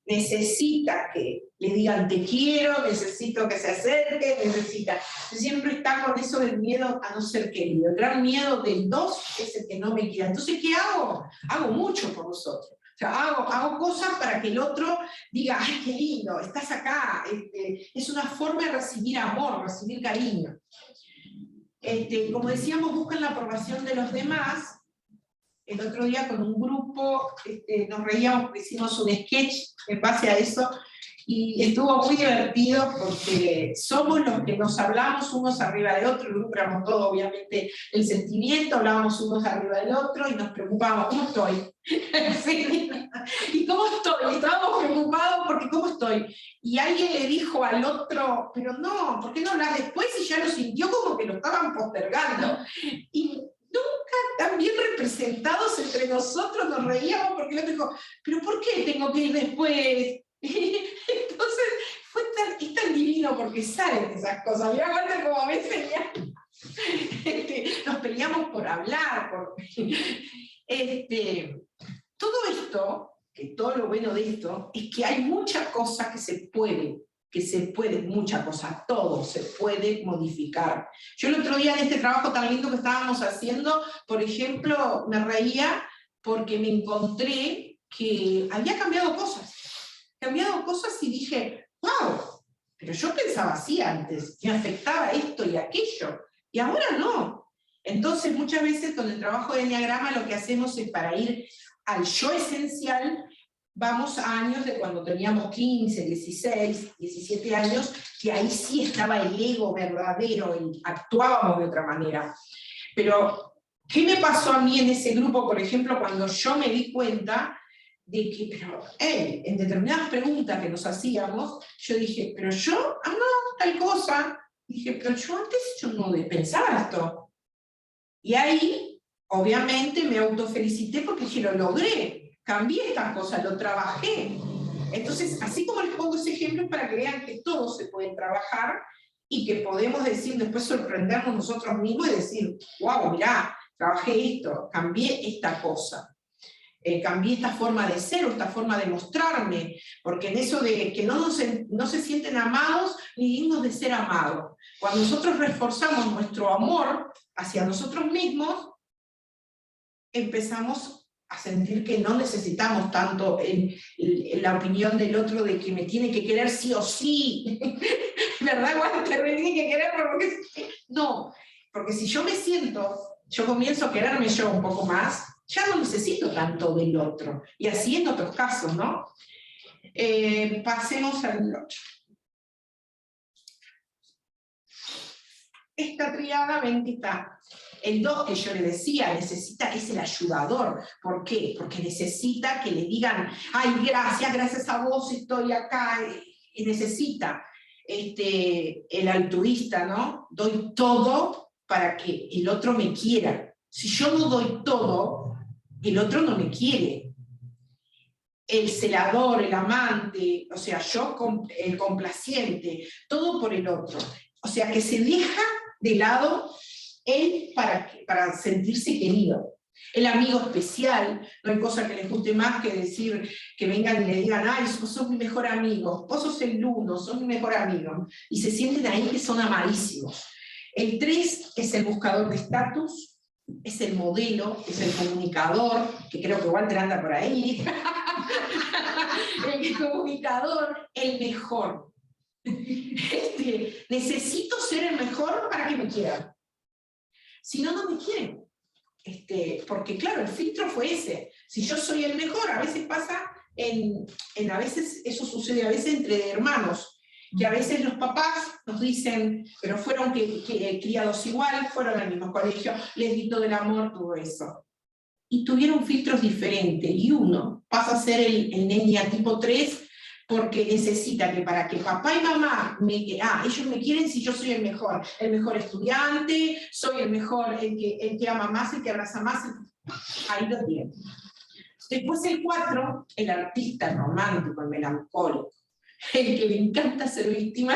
B: necesita que le digan te quiero, necesito que se acerque, necesita. Siempre está con eso del miedo a no ser querido. El gran miedo del 2 es el que no me quiera. Entonces, ¿qué hago? Hago mucho por vosotros. O sea, hago cosas para que el otro diga, ¡ay, qué lindo! Estás acá. Es una forma de recibir amor, recibir cariño. Como decíamos, buscan la aprobación de los demás. El otro día con un grupo nos reíamos porque hicimos un sketch en base a eso, y estuvo muy divertido porque somos los que nos hablamos unos arriba del otro, lucramos todo, obviamente, el sentimiento, hablábamos unos arriba del otro y nos preocupábamos, ¿cómo estoy? Sí. ¿Y cómo estoy? Estábamos preocupados porque ¿cómo estoy? Y alguien le dijo al otro, pero no, ¿por qué no hablas después? Y ya lo sintió como que lo estaban postergando. Y nunca tan bien representados entre nosotros nos reíamos porque el otro dijo, ¿pero por qué tengo que ir después? Entonces es tan divino porque salen esas cosas. Mirá, Walter, como me enseñan. Nos peleamos por hablar. Todo esto, que todo lo bueno de esto, es que hay muchas cosas que se pueden, muchas cosas, todo se puede modificar. Yo el otro día en este trabajo tan lindo que estábamos haciendo, por ejemplo, me reía porque me encontré que había cambiado cosas y dije, wow, pero yo pensaba así antes, me afectaba esto y aquello, y ahora no. Entonces muchas veces con el trabajo de Enneagrama lo que hacemos es para ir al yo esencial, vamos a años de cuando teníamos 15, 16, 17 años, que ahí sí estaba el ego verdadero, actuábamos de otra manera. Pero, ¿qué me pasó a mí en ese grupo, por ejemplo, cuando yo me di cuenta de que, pero, en determinadas preguntas que nos hacíamos, yo dije, pero yo, no, tal cosa, dije, pero yo antes no pensaba esto. Y ahí, obviamente, me autofelicité porque dije, lo logré, cambié estas cosas, lo trabajé. Entonces, así como les pongo ese ejemplo para que vean que todo se puede trabajar y que podemos decir, después sorprendernos nosotros mismos y decir, wow, mirá, trabajé esto, cambié esta cosa. Cambié esta forma de ser o esta forma de mostrarme, porque en eso de que no se sienten amados ni dignos de ser amados. Cuando nosotros reforzamos nuestro amor hacia nosotros mismos, empezamos a sentir que no necesitamos tanto la opinión del otro de que me tiene que querer sí o sí. ¿Verdad, Walter? Me tiene que querer porque no, porque si yo me siento, yo comienzo a quererme yo un poco más, ya no necesito tanto del otro. Y así en otros casos, ¿no? Pasemos al otro. Esta triada, ven que está el 2 que yo le decía, necesita, es el ayudador. ¿Por qué? Porque necesita que le digan, ay, gracias a vos estoy acá, y necesita. El altruista, ¿no? Doy todo para que el otro me quiera. Si yo no doy todo, el otro no me quiere. El celador, el amante, o sea, el complaciente, todo por el otro. O sea, que se deja de lado él para sentirse querido. El amigo especial, no hay cosa que les guste más que decir, que vengan y le digan, ay, vos sos mi mejor amigo, vos sos el 1, sos mi mejor amigo, y se sienten ahí que son amadísimos. El 3 es el buscador de estatus, es el modelo, es el comunicador, que creo que Walter anda por ahí, el comunicador, el mejor. Necesito ser el mejor para que me quieran. Si no, no me quieren. Porque claro, el filtro fue ese. Si yo soy el mejor, a veces pasa a veces, eso sucede a veces entre hermanos, que a veces los papás nos dicen, pero fueron criados igual, fueron al mismo colegio, les di todo el amor, todo eso. Y tuvieron filtros diferentes, y uno pasa a ser el nene tipo 3, porque necesita que para que papá y mamá, ellos me quieren si yo soy el mejor estudiante, soy el mejor, el que ama más, el que abraza más, ahí lo tienen. Después el 4, el artista romántico, el melancólico, el que le encanta ser víctima.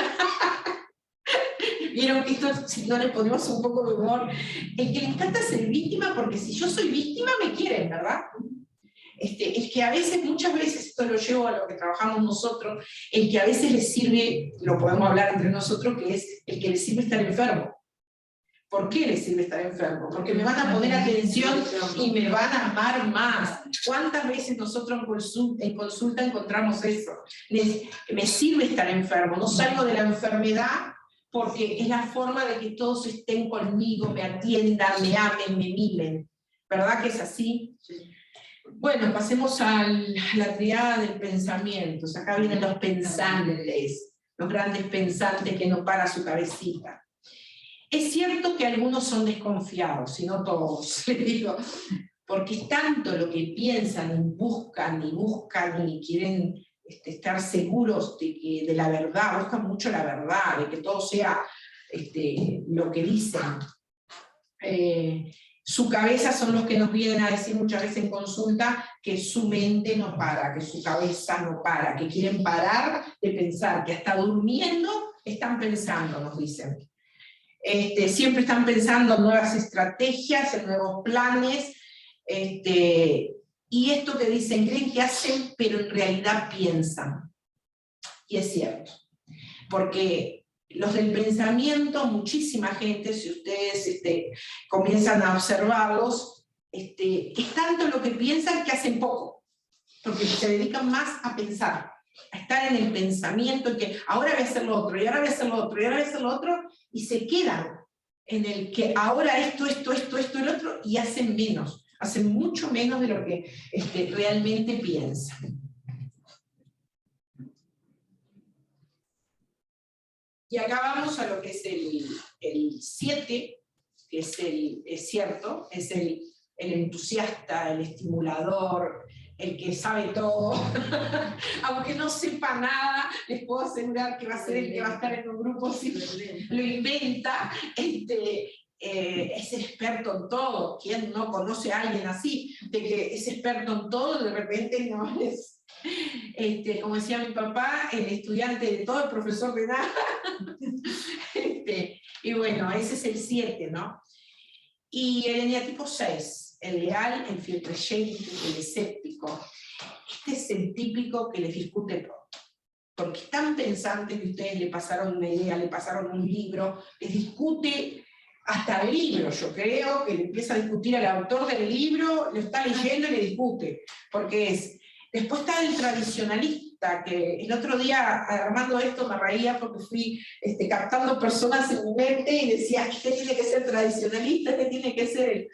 B: Vieron que esto, si no le ponemos un poco de humor, el que le encanta ser víctima, porque si yo soy víctima me quieren, ¿verdad? El que a veces, muchas veces, esto lo llevo a lo que trabajamos nosotros, el que a veces le sirve, lo podemos hablar entre nosotros, que es el que le sirve estar enfermo. ¿Por qué le sirve estar enfermo? Porque me van a poner atención y me van a amar más. ¿Cuántas veces nosotros en consulta encontramos eso? Me sirve estar enfermo, no salgo de la enfermedad porque es la forma de que todos estén conmigo, me atiendan, me amen, me mimen. ¿Verdad que es así? Bueno, pasemos a la triada del pensamiento. Acá vienen los pensantes, los grandes pensantes que no para su cabecita. Es cierto que algunos son desconfiados, y no todos, les digo, porque es tanto lo que piensan y buscan y quieren estar seguros de la verdad, buscan mucho la verdad, de que todo sea lo que dicen. Su cabeza son los que nos vienen a decir muchas veces en consulta que su mente no para, que su cabeza no para, que quieren parar de pensar, que hasta durmiendo están pensando, nos dicen. Siempre están pensando en nuevas estrategias, en nuevos planes, y esto que dicen, creen que hacen, pero en realidad piensan. Y es cierto, porque los del pensamiento, muchísima gente, si ustedes comienzan a observarlos, es tanto lo que piensan que hacen poco, porque se dedican más a pensar, a estar en el pensamiento, que ahora voy a hacer lo otro, y ahora voy a hacer lo otro, y ahora voy a hacer lo otro, y se quedan en el que ahora esto, el otro, y hacen menos, hacen mucho menos de lo que realmente piensan. Y acá vamos a lo que es el 7, que es cierto, es el entusiasta, el estimulador, el que sabe todo. Aunque no sepa nada, les puedo asegurar que va a ser el que va a estar en un grupo si lo inventa. Es experto en todo. ¿Quién no conoce a alguien así? De que es experto en todo, de repente no es... como decía mi papá, el estudiante de todo, el profesor de nada. Y bueno, ese es el 7, ¿no? Y el eneatipo 6, el leal, el fiel creyente, el escéptico. Este es el típico que les discute todo. Porque están pensantes que ustedes le pasaron una idea, le pasaron un libro, les discute hasta el libro, yo creo, que le empieza a discutir al autor del libro, lo está leyendo y le discute. Porque es... Después está el tradicionalista, que el otro día, armando esto, me reía porque fui captando personas en mi mente y decía, este tiene que ser tradicionalista, este tiene que ser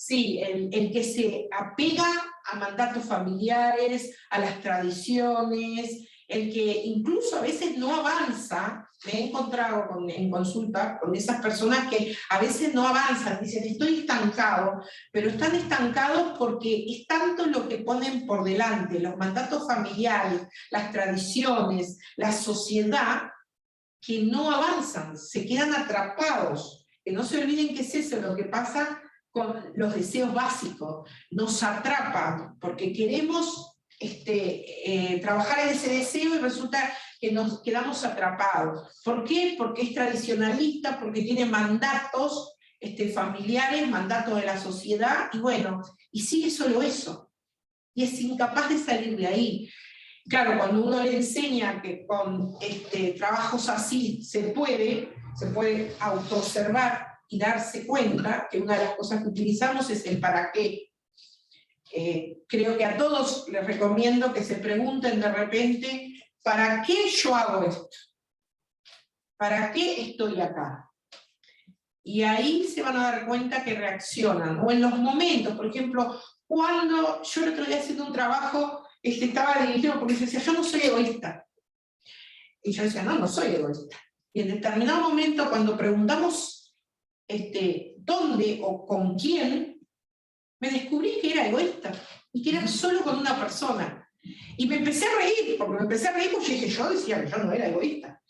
B: el que se apega a mandatos familiares, a las tradiciones, el que incluso a veces no avanza. Me he encontrado en consulta con esas personas que a veces no avanzan, dicen estoy estancado, pero están estancados porque es tanto lo que ponen por delante, los mandatos familiares, las tradiciones, la sociedad, que no avanzan, se quedan atrapados. Que no se olviden que es eso lo que pasa con los deseos básicos, nos atrapan porque queremos trabajar en ese deseo y resulta que nos quedamos atrapados. ¿Por qué? Porque es tradicionalista, porque tiene mandatos familiares, mandatos de la sociedad, y bueno, y sigue solo eso. Y es incapaz de salir de ahí. Claro, cuando uno le enseña que con trabajos así se puede autoobservar y darse cuenta que una de las cosas que utilizamos es el para qué. Creo que a todos les recomiendo que se pregunten de repente, ¿para qué yo hago esto? ¿Para qué estoy acá? Y ahí se van a dar cuenta que reaccionan, o en los momentos, por ejemplo, cuando yo el otro día haciendo un trabajo, estaba dirigido porque decía, yo no soy egoísta. Y yo decía, no soy egoísta. Y en determinado momento, cuando preguntamos dónde o con quién, me descubrí que era egoísta, y que era solo con una persona. Y me empecé a reír, porque yo decía que yo no era egoísta.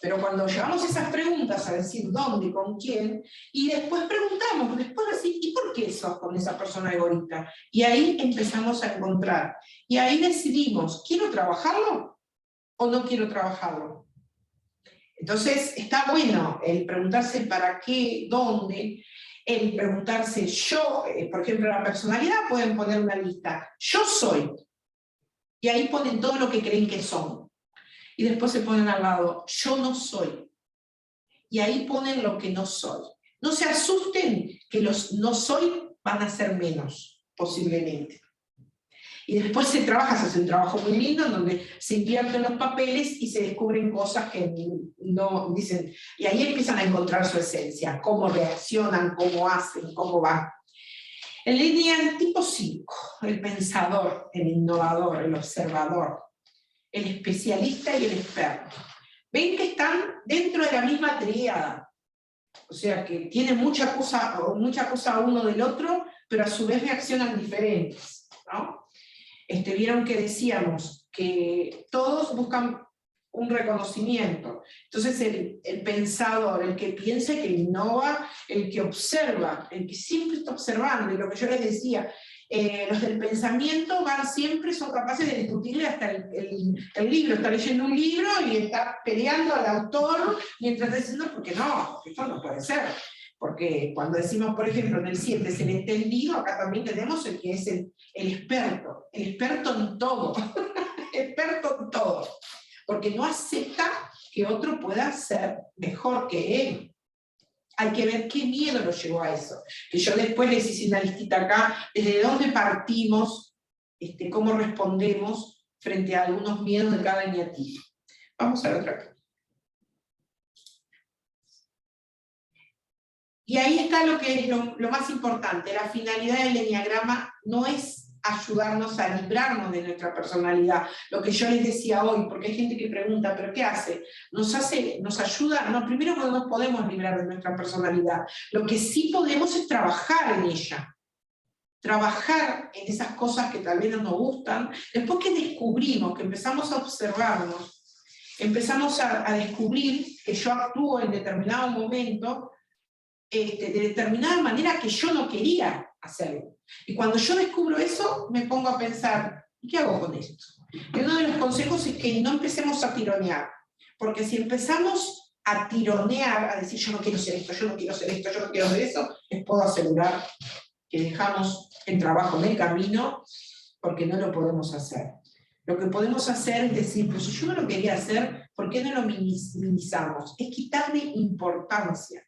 B: Pero cuando llevamos esas preguntas a decir dónde, con quién, y después preguntamos, después decir, ¿y por qué sos con esa persona egoísta? Y ahí empezamos a encontrar. Y ahí decidimos, ¿quiero trabajarlo o no quiero trabajarlo? Entonces está bueno el preguntarse para qué, dónde, el preguntarse yo, por ejemplo, la personalidad pueden poner una lista, yo soy, y ahí ponen todo lo que creen que son. Y después se ponen al lado, yo no soy. Y ahí ponen lo que no soy. No se asusten que los no soy van a ser menos, posiblemente. Y después se hace un trabajo muy lindo en donde se invierten los papeles y se descubren cosas que no dicen. Y ahí empiezan a encontrar su esencia, cómo reaccionan, cómo hacen, cómo van. El lineal tipo 5, el pensador, el innovador, el observador, el especialista y el experto. Ven que están dentro de la misma tríada. O sea, que tienen mucha cosa uno del otro, pero a su vez reaccionan diferentes, ¿no? Vieron que decíamos que todos buscan un reconocimiento. Entonces el pensador, el que piensa, el que innova, el que observa, el que siempre está observando, y lo que yo les decía, los del pensamiento son capaces de discutirle hasta el libro, está leyendo un libro y está peleando al autor mientras está diciendo, porque no, esto no puede ser. Porque cuando decimos, por ejemplo, en el 7 es el entendido, acá también tenemos el que es el experto en todo, experto en todo, porque no acepta que otro pueda ser mejor que él. Hay que ver qué miedo lo llevó a eso. Que yo después les hice una listita acá, desde dónde partimos, cómo respondemos frente a algunos miedos de cada eneatipo. Vamos a ver otra cosa. Y ahí está lo que es lo más importante. La finalidad del eneagrama no es ayudarnos a librarnos de nuestra personalidad, lo que yo les decía hoy, porque hay gente que pregunta, ¿pero qué hace? ¿Nos ayuda? No, primero no nos podemos librar de nuestra personalidad. Lo que sí podemos es trabajar en ella. Trabajar en esas cosas que tal vez no nos gustan. Después que descubrimos, que empezamos a observarnos, empezamos a descubrir que yo actúo en determinado momento, de determinada manera que yo no quería hacerlo. Y cuando yo descubro eso, me pongo a pensar, ¿y qué hago con esto? Y uno de los consejos es que no empecemos a tironear, porque si empezamos a tironear, a decir yo no quiero hacer esto, yo no quiero hacer esto, yo no quiero hacer eso, les puedo asegurar que dejamos el trabajo en el camino porque no lo podemos hacer. Lo que podemos hacer es decir, pues si yo no lo quería hacer, ¿por qué no lo minimizamos? Es quitarle importancia.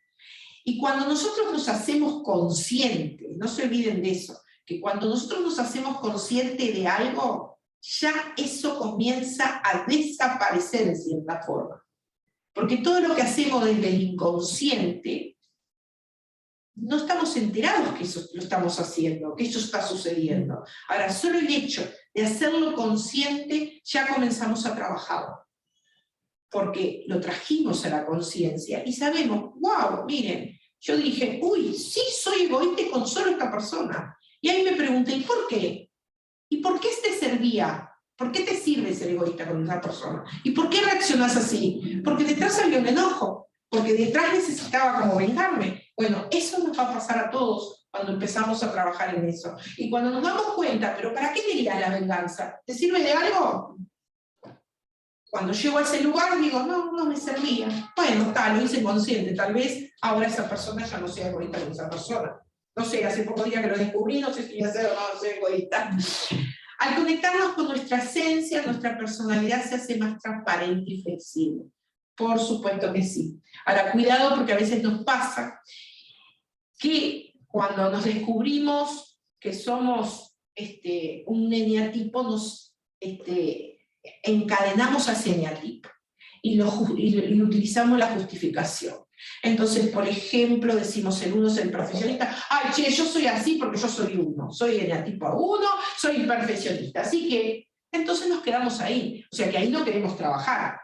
B: Y cuando nosotros nos hacemos conscientes, no se olviden de eso, que cuando nosotros nos hacemos conscientes de algo, ya eso comienza a desaparecer de cierta forma. Porque todo lo que hacemos desde el inconsciente, no estamos enterados que eso lo estamos haciendo, que eso está sucediendo. Ahora, solo el hecho de hacerlo consciente, ya comenzamos a trabajarlo. Porque lo trajimos a la conciencia y sabemos, wow, miren, yo dije, uy, sí soy egoísta con solo esta persona. Y ahí me pregunté, ¿y por qué? ¿Y por qué te servía? ¿Por qué te sirve ser egoísta con esa persona? ¿Y por qué reaccionas así? Porque detrás había un enojo, porque detrás necesitaba como vengarme. Bueno, eso nos va a pasar a todos cuando empezamos a trabajar en eso. Y cuando nos damos cuenta, ¿pero para qué querías la venganza? ¿Te sirve de algo? Cuando llego a ese lugar digo, no me servía. Bueno, lo hice consciente, tal vez ahora esa persona ya no sea egoísta con esa persona. No sé, hace poco día que lo descubrí, no sé si voy a ser o no soy egoísta. Al conectarnos con nuestra esencia, nuestra personalidad se hace más transparente y flexible. Por supuesto que sí. Ahora, cuidado porque a veces nos pasa que cuando nos descubrimos que somos un eneatipo, nos encadenamos a ese eneatipo y utilizamos la justificación. Entonces, por ejemplo, decimos el 1 es el perfeccionista, ay, che, yo soy así porque yo soy 1, soy eneatipo 1, soy perfeccionista, así que entonces nos quedamos ahí. O sea que ahí no queremos trabajar.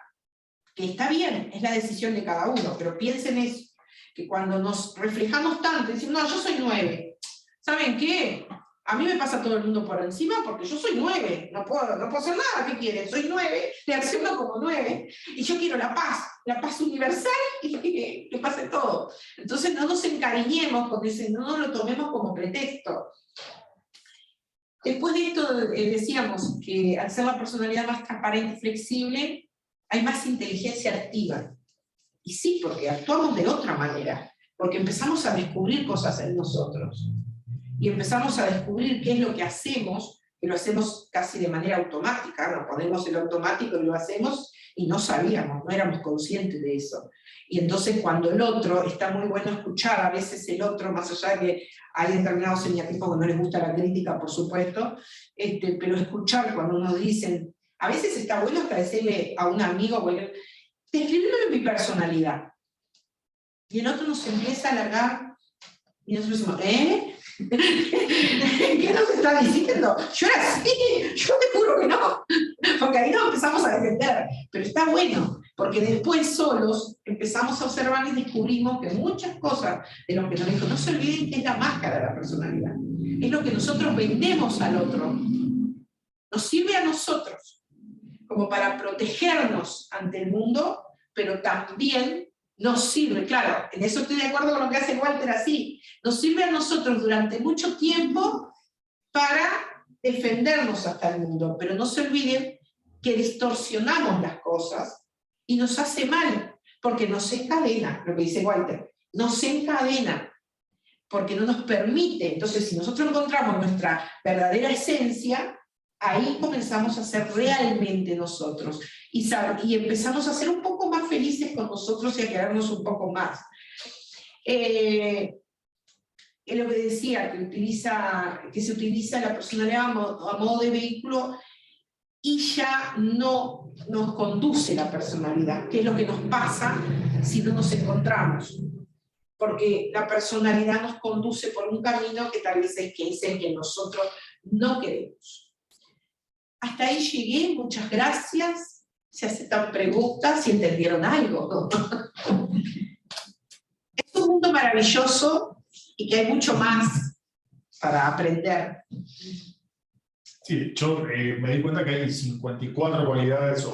B: Que está bien, es la decisión de cada uno, pero piensen eso, que cuando nos reflejamos tanto, decimos, no, yo soy 9. ¿Saben qué? A mí me pasa todo el mundo por encima porque yo soy 9, no puedo hacer nada, ¿qué quieren? Soy 9, reacciono como 9, y yo quiero la paz universal y que pase todo. Entonces no nos encariñemos con ese, no lo tomemos como pretexto. Después de esto decíamos que al ser la personalidad más transparente y flexible, hay más inteligencia activa. Y sí, porque actuamos de otra manera, porque empezamos a descubrir cosas en nosotros. Y empezamos a descubrir qué es lo que hacemos, que lo hacemos casi de manera automática, nos ponemos el automático y lo hacemos, y no sabíamos, no éramos conscientes de eso. Y entonces cuando el otro, está muy bueno escuchar a veces el otro, más allá de que hay determinados eneatipos que no les gusta la crítica, por supuesto, pero escuchar cuando uno dice, a veces está bueno hasta decirle a un amigo, bueno, describirme mi personalidad. Y el otro nos empieza a alargar, y nosotros decimos, ¿eh? ¿Qué nos está diciendo? Yo era así, yo te juro que no. Porque ahí nos empezamos a defender. Pero está bueno, porque después solos empezamos a observar y descubrimos que muchas cosas de lo que nos dijo, no se olviden que es la máscara de la personalidad. Es lo que nosotros vendemos al otro. Nos sirve a nosotros como para protegernos ante el mundo, pero también nos sirve, claro, en eso estoy de acuerdo con lo que hace Walter así, nos sirve a nosotros durante mucho tiempo para defendernos hasta el mundo, pero no se olviden que distorsionamos las cosas y nos hace mal, porque nos encadena, lo que dice Walter, nos encadena, porque no nos permite. Entonces, si nosotros encontramos nuestra verdadera esencia, ahí comenzamos a ser realmente nosotros y empezamos a ser un poco más felices con nosotros y a querernos un poco más. Es lo que decía, que se utiliza la personalidad a modo de vehículo y ya no nos conduce la personalidad, que es lo que nos pasa si no nos encontramos. Porque la personalidad nos conduce por un camino que tal vez es el que nosotros no queremos. Hasta ahí llegué, muchas gracias. Se aceptan preguntas, si entendieron algo. Es un mundo maravilloso y que hay mucho más para aprender.
A: Sí, yo me di cuenta que hay 54 cualidades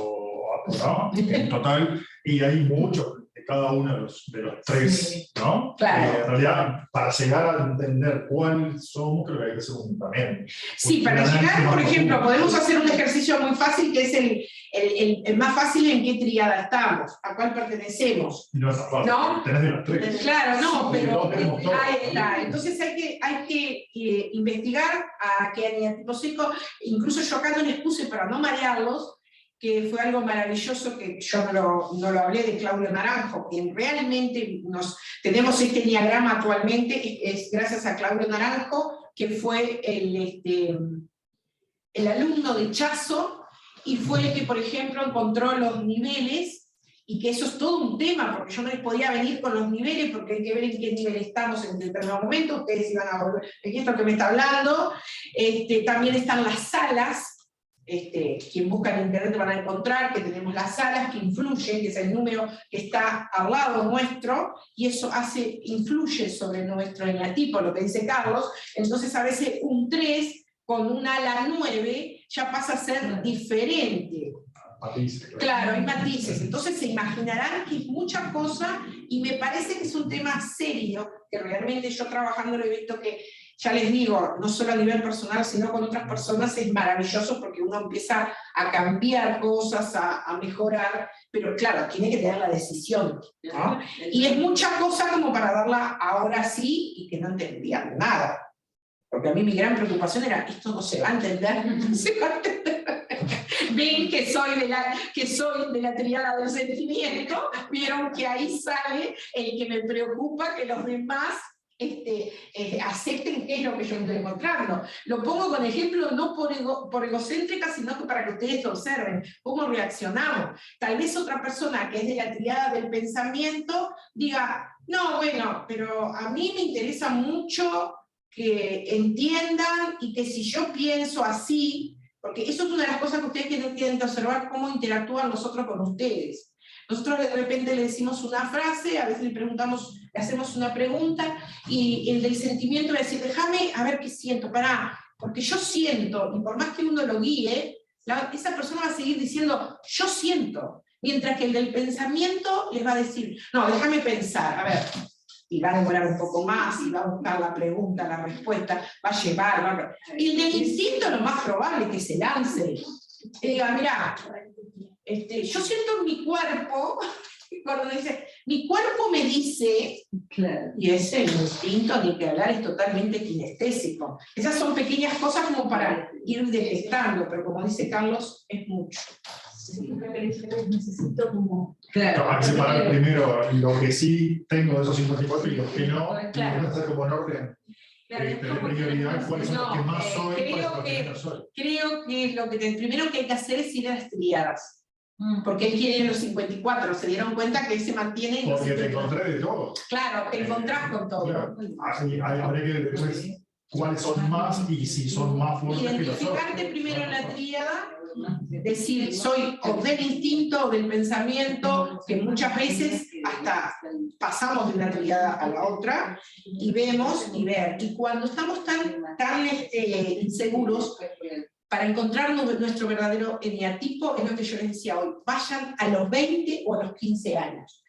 A: ¿no? En total, y hay mucho de cada uno de los tres, ¿no?
B: Claro.
A: En realidad, para llegar a entender cuál somos, creo que hay que hacer también.
B: Sí, para llegar, por ejemplo, podemos hacer un ejercicio muy fácil, que es el más fácil en qué triada estamos, a cuál pertenecemos.
A: ¿No? Tenés de los tres.
B: Claro, no, pero
A: ahí
B: está. Entonces hay que investigar a qué eneatipo soy. Incluso yo acá no les puse para no marearlos, que fue algo maravilloso que yo no lo hablé de Claudio Naranjo, que realmente tenemos este eneagrama actualmente, es gracias a Claudio Naranjo, que fue el alumno de Chazo, y fue el que, por ejemplo, encontró los niveles, y que eso es todo un tema, porque yo no les podía venir con los niveles, porque hay que ver en qué nivel estamos en determinado momento, ustedes iban a volver, es esto que me está hablando. También están las salas, quien busca en internet van a encontrar que tenemos las salas que influyen, que es el número que está al lado nuestro, y eso influye sobre nuestro eneatipo, lo que dice Carlos. Entonces a veces un 3 con un ala 9 ya pasa a ser diferente.
A: Matices,
B: claro, hay matices. Entonces se imaginarán que es mucha cosa, y me parece que es un tema serio, que realmente yo trabajando lo he visto que, ya les digo, no solo a nivel personal, sino con otras personas, es maravilloso porque uno empieza a cambiar cosas, a mejorar, pero claro, tiene que tener la decisión, ¿no? Y es mucha cosa como para darla ahora sí y que no entendían nada. Porque a mí mi gran preocupación era, esto no se va a entender, no se va a entender. Ven que soy de la tríada del sentimiento, vieron que ahí sale el que me preocupa que los demás acepten qué es lo que yo estoy encontrando. Lo pongo con ejemplo no por egocéntrica, sino que para que ustedes observen cómo reaccionamos. Tal vez otra persona que es de la tríada del pensamiento diga, no, bueno, pero a mí me interesa mucho que entiendan y que si yo pienso así, porque eso es una de las cosas que ustedes tienen que observar, cómo interactúan nosotros con ustedes. Nosotros de repente le decimos una frase, a veces le hacemos una pregunta, y el del sentimiento va a decir, déjame a ver qué siento, pará, porque yo siento, y por más que uno lo guíe, esa persona va a seguir diciendo, yo siento, mientras que el del pensamiento les va a decir, no, déjame pensar, a ver, y va a demorar un poco más, y va a buscar la pregunta, la respuesta, va a llevar, y el del instinto lo más probable es que se lance, y diga, mirá, yo siento en mi cuerpo, cuando dice, mi cuerpo me dice, claro, y ese instinto, ni que hablar, es totalmente kinestésico. Esas son pequeñas cosas como para ir detectando, pero como dice Carlos, es mucho.
C: Sí, necesito como...
A: Claro, hay que separar primero lo que sí tengo de esos 54 y los que no,
B: claro.
A: Y hacer como en orden. De prioridad, cuáles son los que más soy, cuáles son los que menos soy.
B: Creo que lo que primero que hay que hacer es ir a las triadas. Porque él quiere ir a los 54, se dieron cuenta que él se mantiene en los
A: Porque te
B: 54.
A: encontré de todo.
B: Claro, te encontrás con todo.
A: Claro. Habría que ver cuáles son más y si son más fuertes que los otros.
B: Identificarte primero en la tríada, decir, soy o del instinto o del pensamiento, que muchas veces hasta pasamos de una tríada a la otra, y vemos y ver. Y cuando estamos tan inseguros, para encontrar nuestro verdadero eneatipo, es lo que yo les decía hoy, vayan a los 20 o a los 15 años.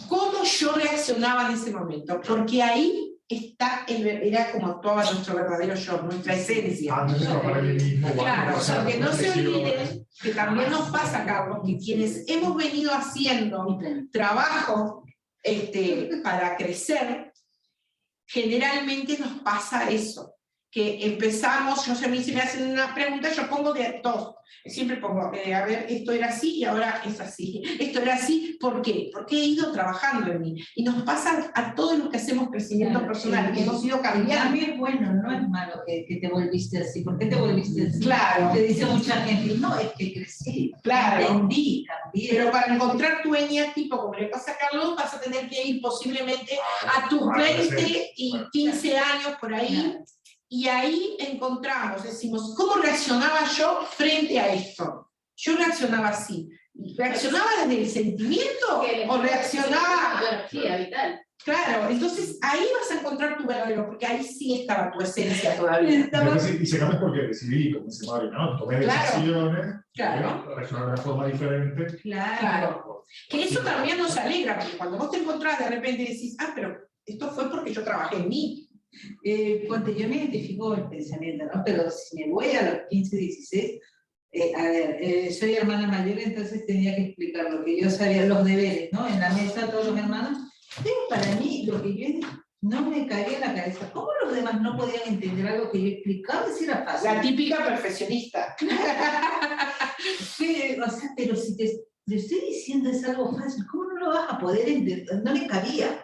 B: ¿Cómo yo reaccionaba en ese momento? Porque ahí era como actuaba nuestro verdadero yo, nuestra esencia.
A: Antes de trabajar en el mismo.
B: Claro, porque no se olviden que también nos pasa, Carlos, que quienes hemos venido haciendo trabajo para crecer, generalmente nos pasa eso. Que empezamos, a mí si me hacen una pregunta, yo pongo de dos. Siempre pongo, a ver, esto era así y ahora es así. Esto era así, ¿por qué? Porque he ido trabajando en mí. Y nos pasa a todos los que hacemos crecimiento personal, que hemos ido cambiando.
C: También es bueno, no es malo que te volviste así. ¿Por qué te volviste así?
B: Claro.
C: Te dice mucha gente, no, es que crecí.
B: Claro.
C: Entendí, cambié.
B: Pero para encontrar tu eneatipo, como le pasa a Carlos, vas a tener que ir posiblemente a tus 20 y 15 años por ahí. Y ahí encontramos, decimos, ¿cómo reaccionaba yo frente a esto? Yo reaccionaba así. ¿Reaccionaba desde el sentimiento o reaccionaba...?
D: Vital.
B: Claro, entonces ahí vas a encontrar tu verdadero, porque ahí sí estaba tu esencia todavía.
A: Y se cambia porque decidí, como dice Mario, ¿no? Tomé decisiones, reaccionar de una forma diferente.
B: Claro. Que eso también nos alegra, porque cuando vos te encontrás de repente y decís, pero esto fue porque yo trabajé en mí.
C: Porque yo me identifico con el pensamiento, ¿no? Pero si me voy a los 15, 16, a ver, soy hermana mayor, entonces tenía que explicar lo que yo sabía, los deberes, ¿no? En la mesa todos los hermanos. Pero para mí, lo que yo no me caía en la cabeza. ¿Cómo los demás no podían entender algo que yo explicaba? Si era fácil.
B: La típica perfeccionista.
C: Sí, o sea, pero si te estoy diciendo es algo fácil, ¿cómo no lo vas a poder entender? No me cabía.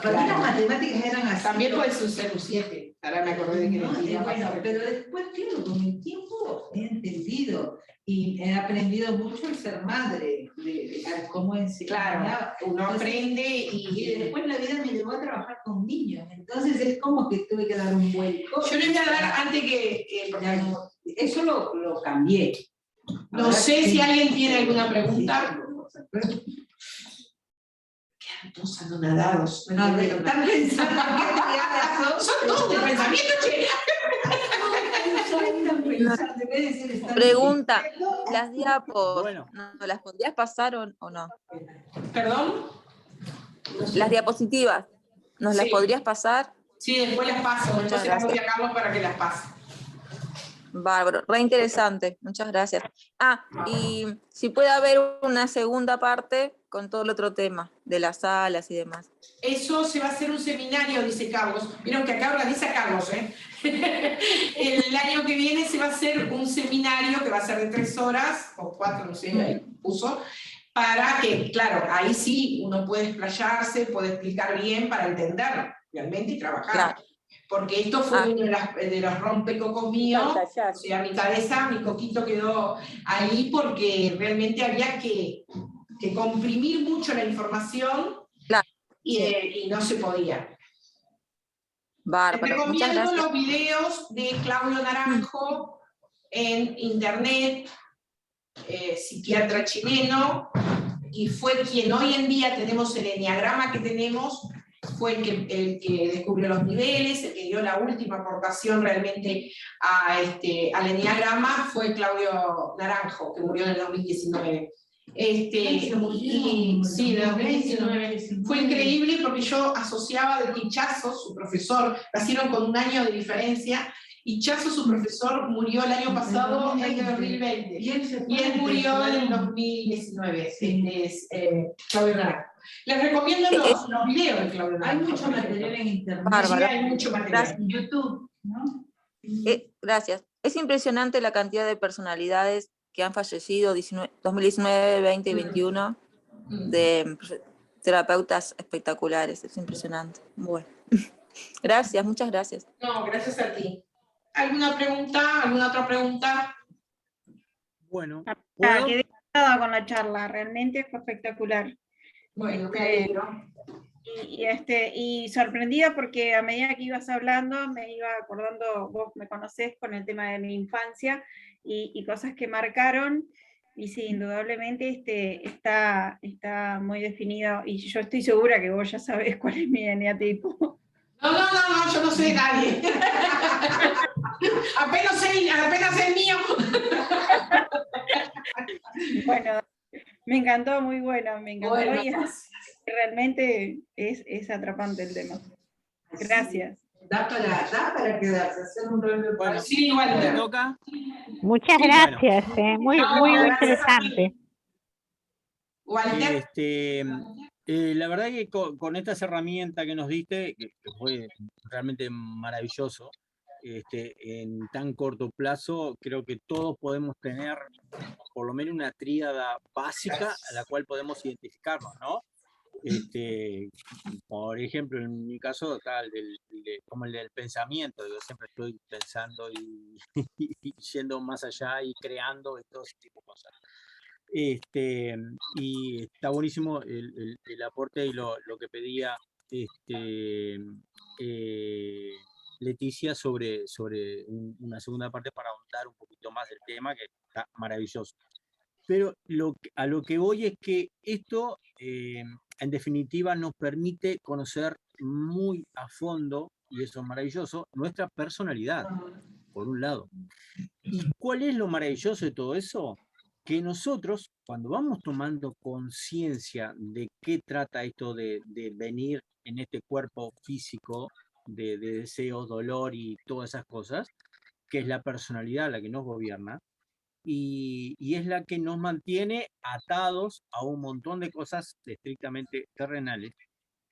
C: Para mí las matemáticas eran así.
B: También puede ser un 7. Ahora me acordé de que
C: no, bueno, pero después, claro, con el tiempo he entendido y he aprendido mucho el ser madre, de cómo enseñar.
B: Claro, uno aprende
C: y después la vida me llevó a trabajar con niños. Entonces es como que tuve que dar un vuelco.
B: Yo les voy a dar antes que...
C: eso lo cambié.
B: No
C: ahora
B: sé si alguien tiene alguna pregunta.
C: Sí.
B: Quedan todos anonadados.
C: No, pero están pensando
B: son todos de pensamiento, che.
E: Pregunta, ¿las diapos ¿no las podrías pasar o no?
B: ¿Perdón?
E: Las diapositivas, ¿nos las podrías pasar?
B: Sí, después las paso.
E: Muchas
B: Entonces las voy a
E: gracias.
B: Carlos para que las pase.
E: Bárbaro, re interesante, muchas gracias. Y si puede haber una segunda parte con todo el otro tema, de las salas y demás.
B: Eso se va a hacer un seminario, dice Carlos. Vieron que acá organiza Carlos, ¿eh? El año que viene se va a hacer un seminario que va a ser de 3 horas, o 4, no sé, ahí puso, para que, claro, ahí sí uno puede explayarse, puede explicar bien para entender realmente y trabajar.
E: Claro.
B: Porque esto fue uno de los rompecocos míos, o sea, mi cabeza, mi coquito quedó ahí porque realmente había que comprimir mucho la información,
E: Claro.
B: y no se podía.
E: Bárbaro,
B: Te
E: muchas
B: recomiendo
E: gracias.
B: los videos de Claudio Naranjo, en internet, psiquiatra chileno, y fue quien hoy en día tenemos el eneagrama que tenemos, fue el que descubrió los niveles, el que dio la última aportación realmente al eneagrama fue Claudio Naranjo, que murió en el 2019. Sí, de 2019. Fue increíble porque yo asociaba de que Chazo, su profesor, nacieron con un año de diferencia, y Chazo, su profesor, murió el año pasado, en el 2020. Y él murió en el 2019. Claudio Naranjo. Les recomiendo los videos de Claudio Naranjo.
C: Hay mucho material en internet.
E: Bárbara.
B: Sí, hay mucho material.
C: En YouTube, ¿no?
E: Gracias. Es impresionante la cantidad de personalidades que han fallecido 2019, 20 y 21, de terapeutas espectaculares. Es impresionante. Bueno. Gracias, muchas gracias.
B: No, gracias a ti. ¿Alguna pregunta? ¿Alguna otra pregunta?
D: Bueno,
F: Quedé encantada con la charla, realmente fue espectacular.
B: Bueno, me alegro.
F: Y sorprendida porque a medida que ibas hablando me iba acordando, vos me conocés con el tema de mi infancia y cosas que marcaron, y sí, indudablemente está muy definido, y yo estoy segura que vos ya sabés cuál es mi eneatipo.
B: No, yo no soy de nadie. apenas el mío.
F: Bueno, me encantó, muy bueno, me encantó,
B: Bueno,
F: y realmente es atrapante el tema. Gracias.
C: Da para quedarse, hacer un rol de
D: bueno,
B: Sí,
D: ¿me
B: igual.
D: toca?
G: Muchas gracias, muy interesante.
B: Walter.
D: La verdad que con estas herramientas que nos diste, que fue realmente maravilloso, en tan corto plazo, creo que todos podemos tener por lo menos una tríada básica a la cual podemos identificarnos, ¿no? Por ejemplo, en mi caso, como el del pensamiento, yo siempre estoy pensando y yendo más allá y creando y todo ese tipo de cosas. Y está buenísimo el aporte y lo que pedía Leticia sobre una segunda parte para ahondar un poquito más del tema, que está maravilloso. Pero a lo que voy es que esto, en definitiva, nos permite conocer muy a fondo, y eso es maravilloso, nuestra personalidad, por un lado. ¿Y cuál es lo maravilloso de todo eso? Que nosotros, cuando vamos tomando conciencia de qué trata esto de venir en este cuerpo físico, de deseos, dolor y todas esas cosas, que es la personalidad la que nos gobierna, y es la que nos mantiene atados a un montón de cosas estrictamente terrenales.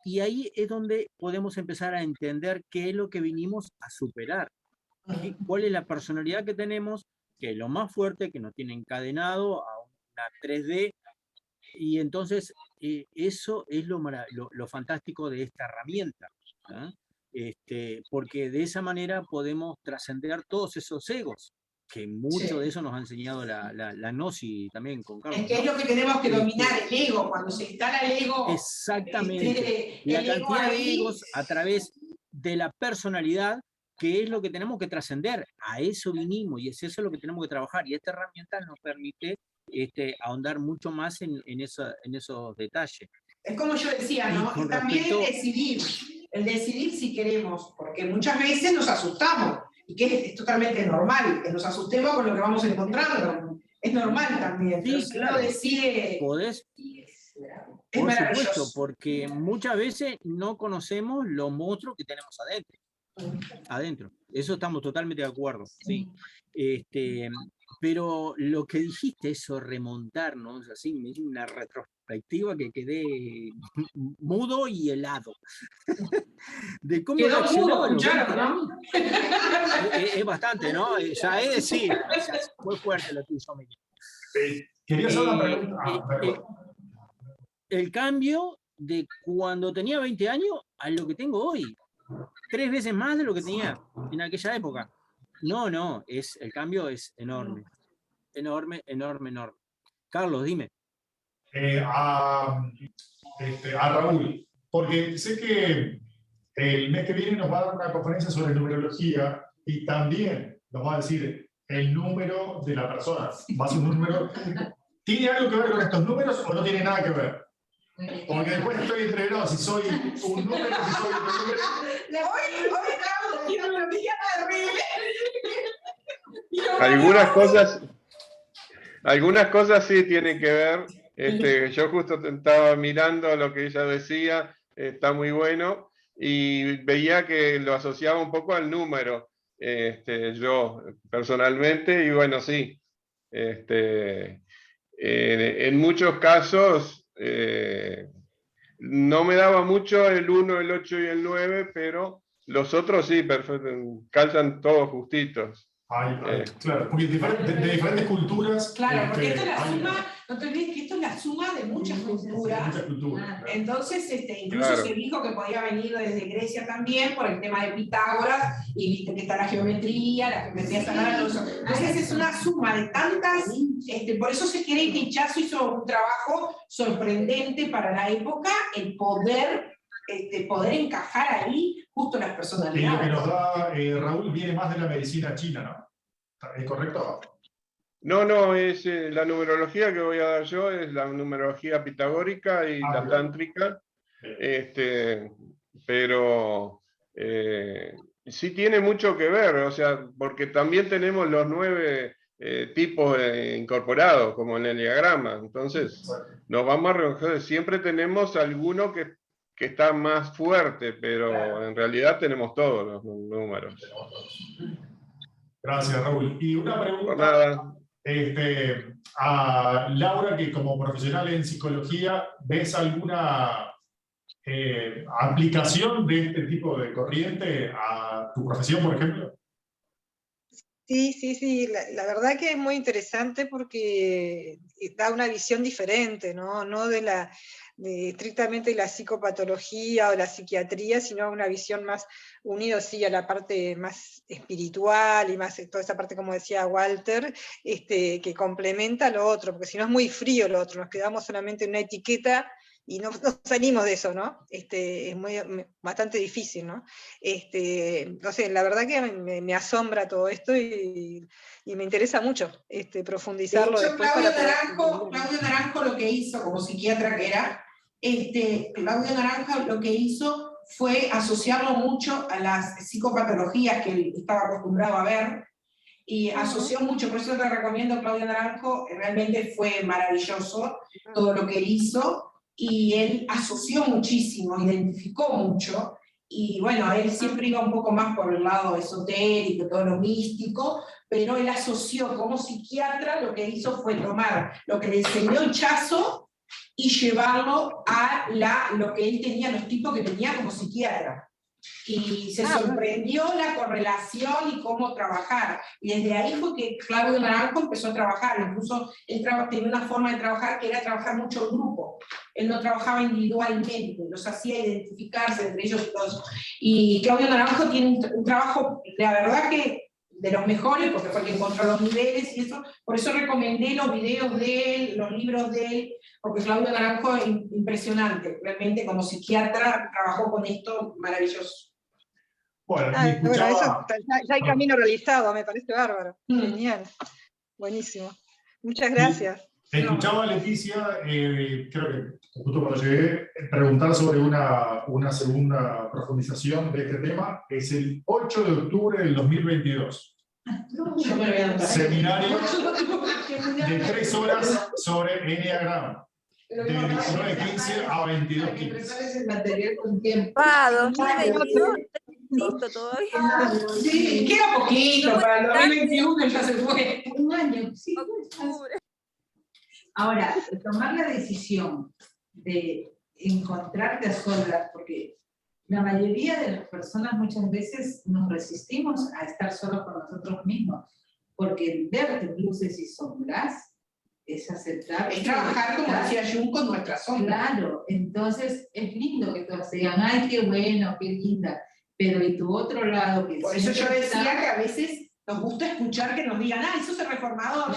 D: Y ahí es donde podemos empezar a entender qué es lo que vinimos a superar, cuál es la personalidad que tenemos, que es lo más fuerte, que nos tiene encadenado a una 3D, y entonces eso es lo fantástico de esta herramienta, ¿eh? Porque de esa manera podemos trascender todos esos egos, que mucho de eso nos ha enseñado la Gnosis también con Carlos.
B: Es que es lo que tenemos que dominar, el ego, cuando se instala el ego.
D: Exactamente. La cantidad de egos a través de la personalidad, que es lo que tenemos que trascender. A eso vinimos y es eso lo que tenemos que trabajar. Y esta herramienta nos permite ahondar mucho más en esos detalles.
B: Es como yo decía, ¿no?
D: Y
B: también el decidir si queremos, porque muchas veces nos asustamos, y que es totalmente normal, que nos asustemos con lo que vamos encontrando. Es normal también.
D: Sí,
B: pero
D: claro.
B: Si uno decide...
D: Podés,
B: es
D: por
B: maravilloso.
D: supuesto, porque muchas veces no conocemos los monstruos que tenemos adentro. Eso estamos totalmente de acuerdo, sí. Pero lo que dijiste, eso remontarnos, así, me hizo una retrospectiva que quedé mudo y helado. De cómo
B: Quedó
D: reaccionaba
B: mudo,
D: los
B: ¿no?
D: es bastante, ¿no? Ya es, sí, fue fuerte lo que hizo Miguel.
A: Quería hacer una pregunta.
D: El cambio de cuando tenía 20 años a lo que tengo hoy. 3 veces más de lo que tenía en aquella época. No, el cambio es enorme. Enorme. Carlos, dime.
A: A Raúl, porque sé que el mes que viene nos va a dar una conferencia sobre numerología y también nos va a decir el número de la persona. Va a ser un número. ¿Tiene algo que ver con estos números o no tiene nada que ver? Porque después estoy entrenado si soy un número, si soy otro número.
B: Hoy quiero una amiga terrible.
H: Algunas cosas sí tienen que ver. Yo justo estaba mirando lo que ella decía, está muy bueno, y veía que lo asociaba un poco al número, yo personalmente, y bueno, sí. En muchos casos no me daba mucho el 1, el 8 y el 9, pero los otros sí, calzan todos justitos.
A: Claro, porque de diferentes culturas.
B: Claro, porque esto es la suma, no te olvides que esto es la suma de muchas culturas.
A: Claro.
B: Entonces, incluso
H: Claro.
B: se dijo que podía venir desde Grecia también por el tema de Pitágoras, y viste que está la geometría sagrada, todo eso. Entonces es una suma de tantas, por eso se cree que Ichazo hizo un trabajo sorprendente para la época, el poder encajar ahí justo las
A: Y lo que
B: personalidades.
A: nos da Raúl viene más de la medicina china, ¿no? ¿Es correcto?
H: No, es la numerología que voy a dar yo, es la numerología pitagórica y la
A: bien.
H: tántrica, pero sí tiene mucho que ver, o sea, porque también tenemos los 9 tipos incorporados, como en el diagrama, entonces nos vamos a recoger, siempre tenemos alguno que está más fuerte, pero en realidad tenemos todos los números.
A: Gracias, Raúl. Y una
H: Por
A: pregunta
H: nada.
A: a Laura, que como profesional en psicología, ¿ves alguna aplicación de este tipo de corriente a tu profesión, por ejemplo?
I: Sí, la verdad que es muy interesante porque da una visión diferente, no de estrictamente de la psicopatología o la psiquiatría, sino una visión más unido sí a la parte más espiritual y más toda esa parte, como decía Walter, que complementa lo otro, porque si no es muy frío lo otro, nos quedamos solamente en una etiqueta y no salimos de eso, ¿no? Es bastante difícil, ¿no? No sé, la verdad que me asombra todo esto y me interesa mucho profundizarlo
B: De hecho,
I: después.
B: Claudio Naranjo lo que hizo como psiquiatra que era, Claudio Naranjo lo que hizo fue asociarlo mucho a las psicopatologías que él estaba acostumbrado a ver, y asoció mucho, por eso te recomiendo Claudio Naranjo, realmente fue maravilloso todo lo que él hizo, y él asoció muchísimo, identificó mucho, y bueno, él siempre iba un poco más por el lado esotérico, todo lo místico, pero él asoció como psiquiatra, lo que hizo fue tomar lo que le enseñó Ichazo y llevarlo a lo que él tenía, los tipos que tenía como psiquiatra. Y se sorprendió la correlación y cómo trabajar. Y desde ahí fue que Claudio Naranjo empezó a trabajar. Incluso él tenía una forma de trabajar que era trabajar mucho en grupo. Él no trabajaba individualmente, los hacía identificarse entre ellos y todos. Y Claudio Naranjo tiene un trabajo, la verdad que de los mejores, porque fue el que encontró los niveles y eso. Por eso recomendé los videos de él, los libros de él, porque Claudio Naranjo es impresionante. Realmente como psiquiatra trabajó con esto maravilloso.
A: Bueno,
I: eso ya hay camino realizado, me parece bárbaro. Genial. Buenísimo. Muchas gracias.
A: Te escuchaba a Leticia, creo que justo cuando llegué, preguntar sobre una segunda profundización de este tema. Es el 8 de octubre del 2022. Seminario de 3 horas sobre Enneagrama. De 19:15 a 22:15.
E: Ah, 2022, listo todavía.
B: Sí, queda poquito, para el 2021 ya se fue.
C: Un año, sí.
E: Octubre.
C: Ahora, tomar la decisión de encontrarte a solas, porque la mayoría de las personas muchas veces nos resistimos a estar solos con nosotros mismos, porque el verte en luces y sombras es aceptar.
B: Es trabajar, como decía Jung, con nuestra sombra.
C: Claro, entonces es lindo que todos digan, ay, qué bueno, qué linda, pero ¿y tu otro lado? Que
B: Por eso yo decía que a veces Nos gusta escuchar que nos digan, eso es reformador,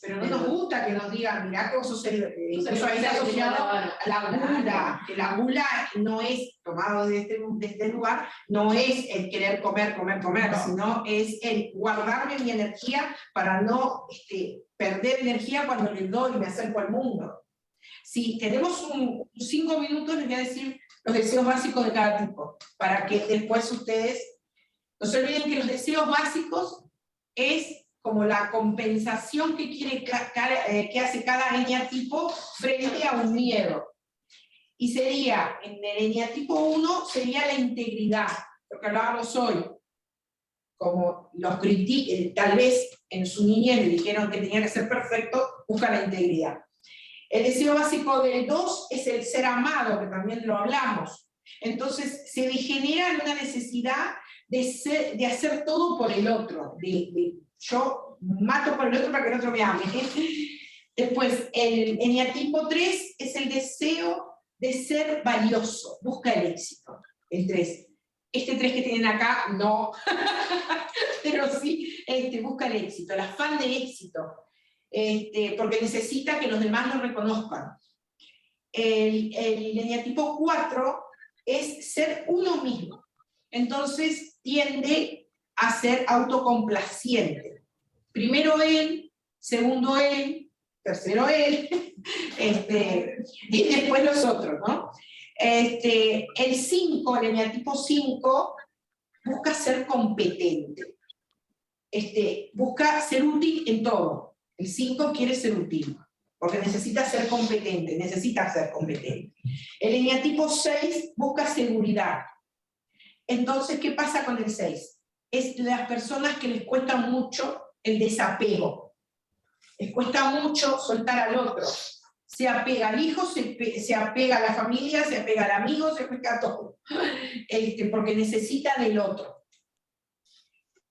B: pero no nos gusta que nos digan, mirá que vos sos incluso ahí está asociado a la gula, que la gula no es, tomado de este lugar, no es el querer comer, sino es el guardarme mi energía para no perder energía cuando le doy y me acerco al mundo. Si tenemos 5 minutos, les voy a decir los deseos básicos de cada tipo, para que después ustedes no se olviden que los deseos básicos es como la compensación que que hace cada eneatipo frente a un miedo. Y sería, en el eneatipo 1, sería la integridad, lo que hablábamos hoy. Como los tal vez en su niñez le dijeron que tenía que ser perfecto, busca la integridad. El deseo básico del 2 es el ser amado, que también lo hablamos. Entonces se degenera en una necesidad de hacer todo por el otro. Yo mato por el otro para que el otro me ame. Después, el eneatipo 3 es el deseo de ser valioso, busca el éxito. El 3. Este 3 que tienen acá, no. Pero sí, busca el éxito, el afán de éxito. Porque necesita que los demás lo reconozcan. El eneatipo 4 es ser uno mismo. Entonces tiende a ser autocomplaciente. Primero él, segundo él, tercero él, y después los otros, ¿no? El 5, el eneatipo 5, busca ser competente. Busca ser útil en todo. El 5 quiere ser útil, porque necesita ser competente. El eneatipo 6 busca seguridad. Entonces, ¿qué pasa con el 6? Es de las personas que les cuesta mucho el desapego. Les cuesta mucho soltar al otro. Se apega al hijo, se apega a la familia, se apega al amigo, se apega a todo. Porque necesita del otro.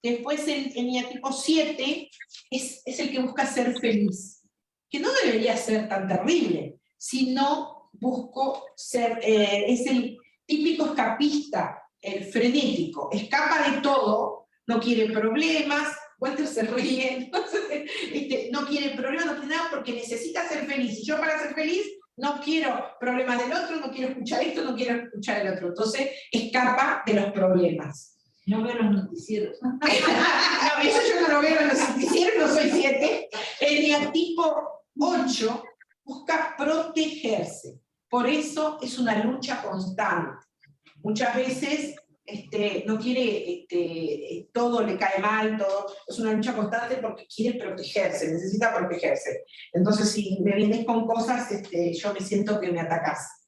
B: Después el eneatipo 7 es el que busca ser feliz. Que no debería ser tan terrible, sino busco ser, es el típico escapista, el frenético, escapa de todo, no quiere problemas, Walter se ríe, no quiere problemas, no quiere nada porque necesita ser feliz. Y yo para ser feliz no quiero problemas del otro, no quiero escuchar esto, no quiero escuchar el otro. Entonces escapa de los problemas.
C: No veo los noticieros.
B: No, eso yo no lo veo en los noticieros, no soy 7. El eneatipo 8 busca protegerse. Por eso es una lucha constante. Muchas veces no quiere, todo le cae mal, todo, es una lucha constante porque quiere protegerse, necesita protegerse. Entonces, si me vienes con cosas, yo me siento que me atacás.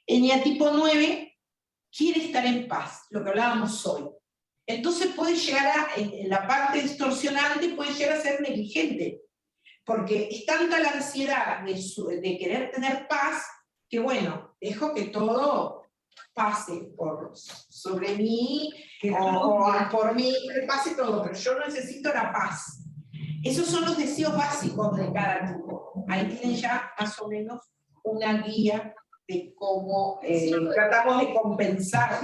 B: Eneatipo 9 quiere estar en paz, lo que hablábamos hoy. Entonces puede llegar en la parte distorsionante, puede llegar a ser negligente, porque es tanta la ansiedad de querer tener paz, que bueno, dejo que todo pase sobre mí, o por mí, que pase todo, pero yo necesito la paz. Esos son los deseos básicos de cada tipo. Ahí tienen ya más o menos una guía de cómo tratamos de compensar.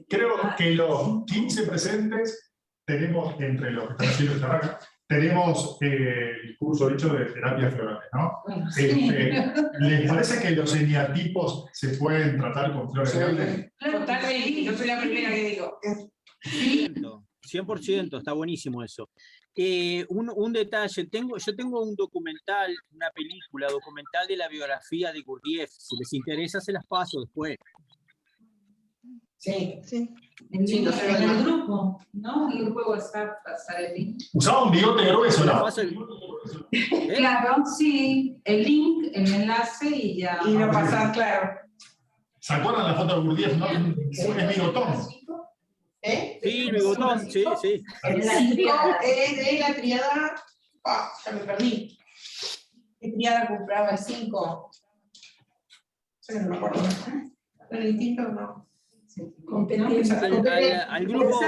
A: Creo que los 15 presentes tenemos, entre los que están haciendo esta acá, tenemos el curso hecho de terapia florales, ¿no? ¿Les parece que los eneatipos se pueden tratar con flores grandes?
B: Totalmente, yo soy la primera que digo.
D: 100%, está buenísimo eso. Un detalle, yo tengo un documental, una película documental de la biografía de Gurdjieff. Si les interesa, se las paso después.
B: Sí.
C: En el grupo, ¿no? El grupo WhatsApp, pasar el link.
A: Usaba un bigote grueso, ¿no?
C: Claro, sí. El link, el enlace y ya.
B: Y lo pasás, claro.
A: ¿Se acuerdan la foto de Gurdjieff, no? Es bigotón.
D: Sí, bigotón, sí.
B: El 5 es de la triada. Ya me perdí. ¿Qué triada compraba el 5? Yo no me acuerdo. ¿El instinto no?
D: Al grupo.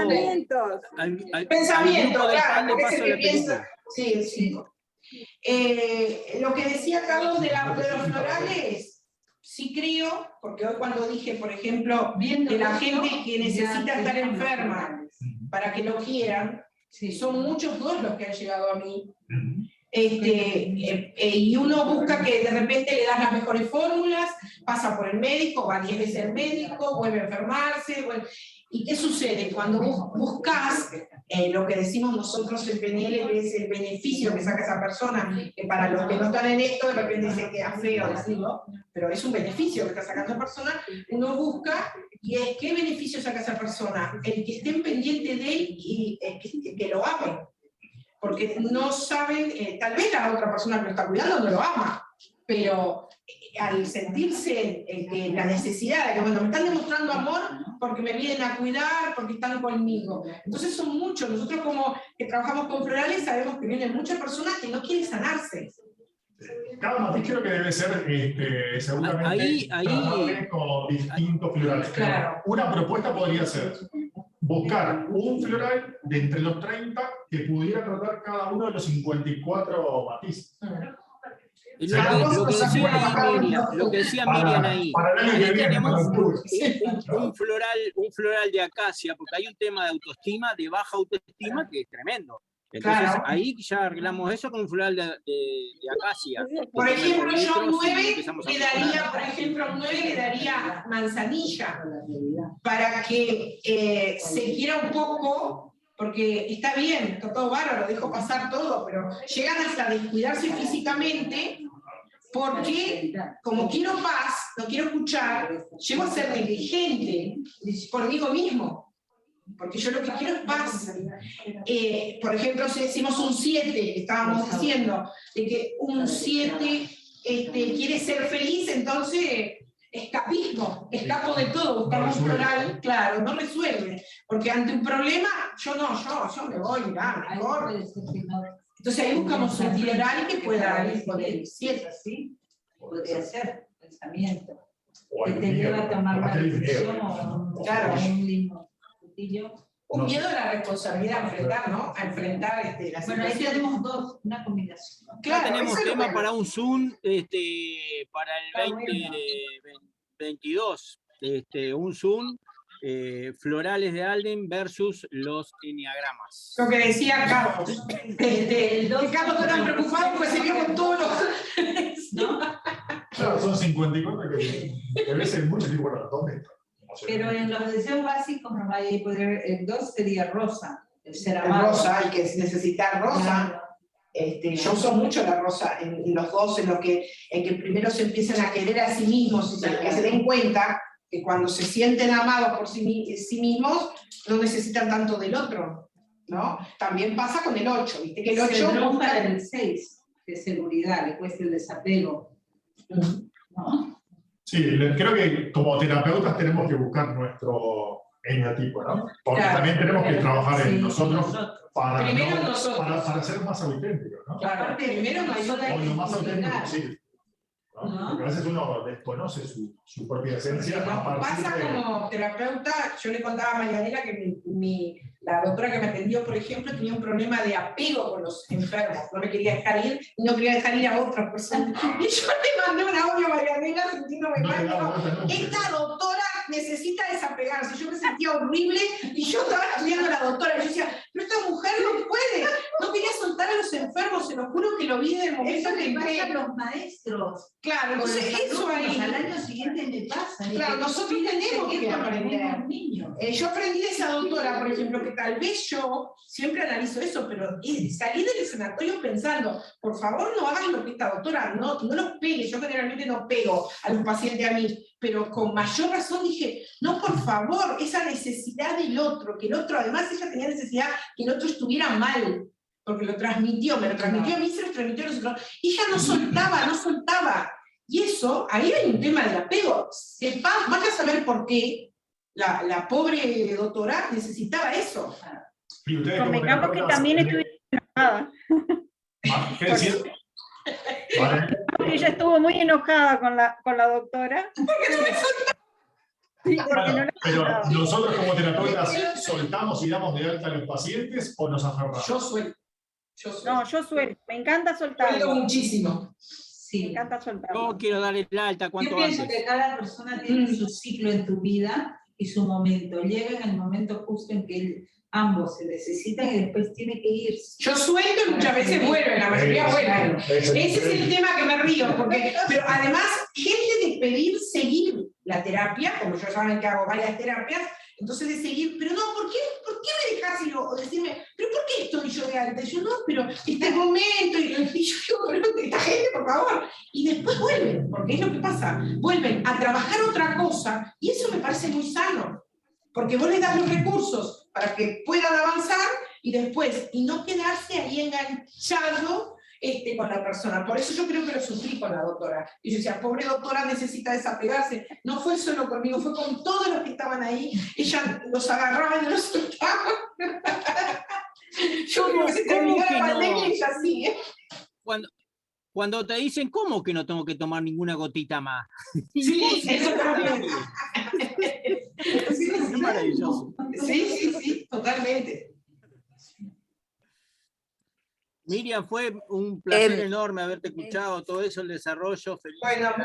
B: Pensamiento, claro.
D: Le paso la película.
B: Sí, el 5. Lo que decía Carlos de los florales, sí creo, porque hoy cuando dije, por ejemplo, de la gente que necesita estar enferma para que lo quieran, Son muchos 2 los que han llegado a mí. Y uno busca que de repente le das las mejores fórmulas, pasa por el médico, va 10 veces al médico, vuelve a enfermarse. ¿Y qué sucede? Cuando buscas lo que decimos nosotros en PNL, que es el beneficio que saca esa persona, que para los que no están en esto, de repente se queda feo decirlo, pero es un beneficio que está sacando la persona, uno busca, y es ¿qué beneficio saca esa persona? El que estén pendientes de él y que lo amen. Porque no saben, tal vez la otra persona que lo está cuidando no lo ama, pero al sentirse la necesidad de que bueno, me están demostrando amor porque me vienen a cuidar, porque están conmigo. Entonces son muchos, nosotros como que trabajamos con florales sabemos que vienen muchas personas que no quieren sanarse.
A: Cada matiz creo que debe ser seguramente tratable con distintos florales.
B: Claro.
A: Una propuesta podría ser buscar un floral de entre los 30 que pudiera tratar cada uno de los 54 matices.
D: Lo que decía Miriam ahí. Ahí tenemos un floral de acacia, porque hay un tema de autoestima, de baja autoestima, que es tremendo. Entonces ahí ya arreglamos eso con un floral de acacia.
B: Por ejemplo, yo un 9 le daría manzanilla, para que se quiera un poco, porque está bien, está todo bárbaro, dejo pasar todo, pero llegan hasta descuidarse físicamente, porque como quiero paz, no quiero escuchar, llego a ser negligente conmigo mismo. Porque yo lo que quiero es paz. Por ejemplo, si decimos un 7, que estábamos diciendo, de que un 7 quiere ser feliz, entonces escapismo, escapo de todo, buscamos un floral, claro, no resuelve. Porque ante un problema, yo me voy, mirá, mejor. Entonces ahí buscamos un floral que pueda ir con el 7, ¿sí?
C: Podría ser pensamiento. Que te lleva a tomar una decisión o un limbo.
B: Un miedo a la responsabilidad, a enfrentar, ¿no? A enfrentar la situación.
C: Bueno, ahí tenemos 2, una combinación.
D: Claro, tenemos tema para un Zoom para el 2022. Un Zoom, florales de Alden versus los enneagramas.
B: Lo que decía Carlos. Carlos está tan preocupado porque se vio con todos los...
A: ¿No? Claro, son 54 que debe ser mucho tiempo. Bueno, ¿dónde está?
C: Pero en los deseos básicos, el 2 sería rosa, el ser amado.
B: Rosa, hay que necesitar rosa. Yo uso mucho la rosa en los 2, en que primero se empiezan a querer a sí mismos, que se den cuenta que cuando se sienten amados por sí mismos, no necesitan tanto del otro, ¿no? También pasa con el 8, ¿viste? Que el 8
C: busca el 6, de seguridad, le cuesta el desapego, ¿no?
A: Sí, creo que como terapeutas tenemos que buscar nuestro eneatipo, ¿no? Porque también tenemos que trabajar en nosotros para ser más auténticos, ¿no?
B: Claro, primero
A: o lo más auténtico posible. ¿No? Porque a veces uno desconoce su propia esencia.
B: Pasa como terapeuta, yo le contaba a Marianela que la doctora que me atendió, por ejemplo, tenía un problema de apego con los enfermos, no me quería dejar ir y no quería dejar ir a otras personas. Y yo le mandé un audio a Marianela sintiéndome mal, esta doctora necesita desapegarse. Yo me sentía horrible y yo estaba estudiando a la doctora y yo decía, pero esta mujer no puede, no quería soltar a los enfermos, se lo juro que lo vi desde el momento que entré.
C: A los maestros.
B: Claro, entonces eso ahí.
C: Al año siguiente me pasa.
B: Claro, nosotros tenemos que aprender. Yo aprendí de esa doctora, por ejemplo, que tal vez yo siempre analizo eso, pero salí del sanatorio pensando, por favor no hagas lo que esta doctora, no los pegues. Yo generalmente no pego a los pacientes a mí, pero con mayor razón dije, no, por favor, esa necesidad del otro, que el otro, además ella tenía necesidad que el otro estuviera mal, porque lo transmitió, me lo transmitió a mí, se lo transmitió a los otros, y ella no soltaba. Y eso, ahí hay un tema de apego. Vaya a saber por qué la pobre doctora necesitaba eso.
F: Convengamos que también estuve enojada.
A: ¿Qué decías? Vale.
F: Ella estuvo muy enojada con la doctora. Sí,
A: pero nosotros como terapeutas soltamos y damos de alta a los pacientes o nos aferramos.
B: Yo suelto.
F: No, yo suelto. Me encanta soltar.
B: Suelto muchísimo.
C: Sí.
F: Me encanta soltar.
D: Yo quiero darle el alta cuanto antes.
C: Yo pienso que cada persona tiene su ciclo en tu vida y su momento. Llega en el momento justo en que ambos se necesitan y después tiene que irse.
B: Yo suelto y muchas veces vuelven, la mayoría vuelven. Ese es el tema que me río, pero además, gente de pedir seguir la terapia, como yo saben que hago varias terapias, entonces de seguir, pero no, ¿por qué me dejás ir? O decirme, ¿pero por qué estoy yo de alta? Y yo, no, pero este momento, y yo digo, pero esta gente, por favor. Y después vuelven, porque es lo que pasa, vuelven a trabajar otra cosa, y eso me parece muy sano, porque vos les das los recursos para que puedan avanzar, y después, y no quedarse ahí enganchado con la persona. Por eso yo creo que lo sufrí con la doctora. Y yo decía, pobre doctora, necesita desapegarse. No fue solo conmigo, fue con todos los que estaban ahí. Ella los agarraba y los soltaba. Yo creo que se terminó la pandemia y ella sigue.
D: Cuando te dicen, ¿cómo que no tengo que tomar ninguna gotita más?
B: Sí, eso también.
D: Es maravilloso.
B: Sí, totalmente.
D: Miriam, fue un placer enorme haberte escuchado, todo eso, el desarrollo. Feliz.
B: Bueno,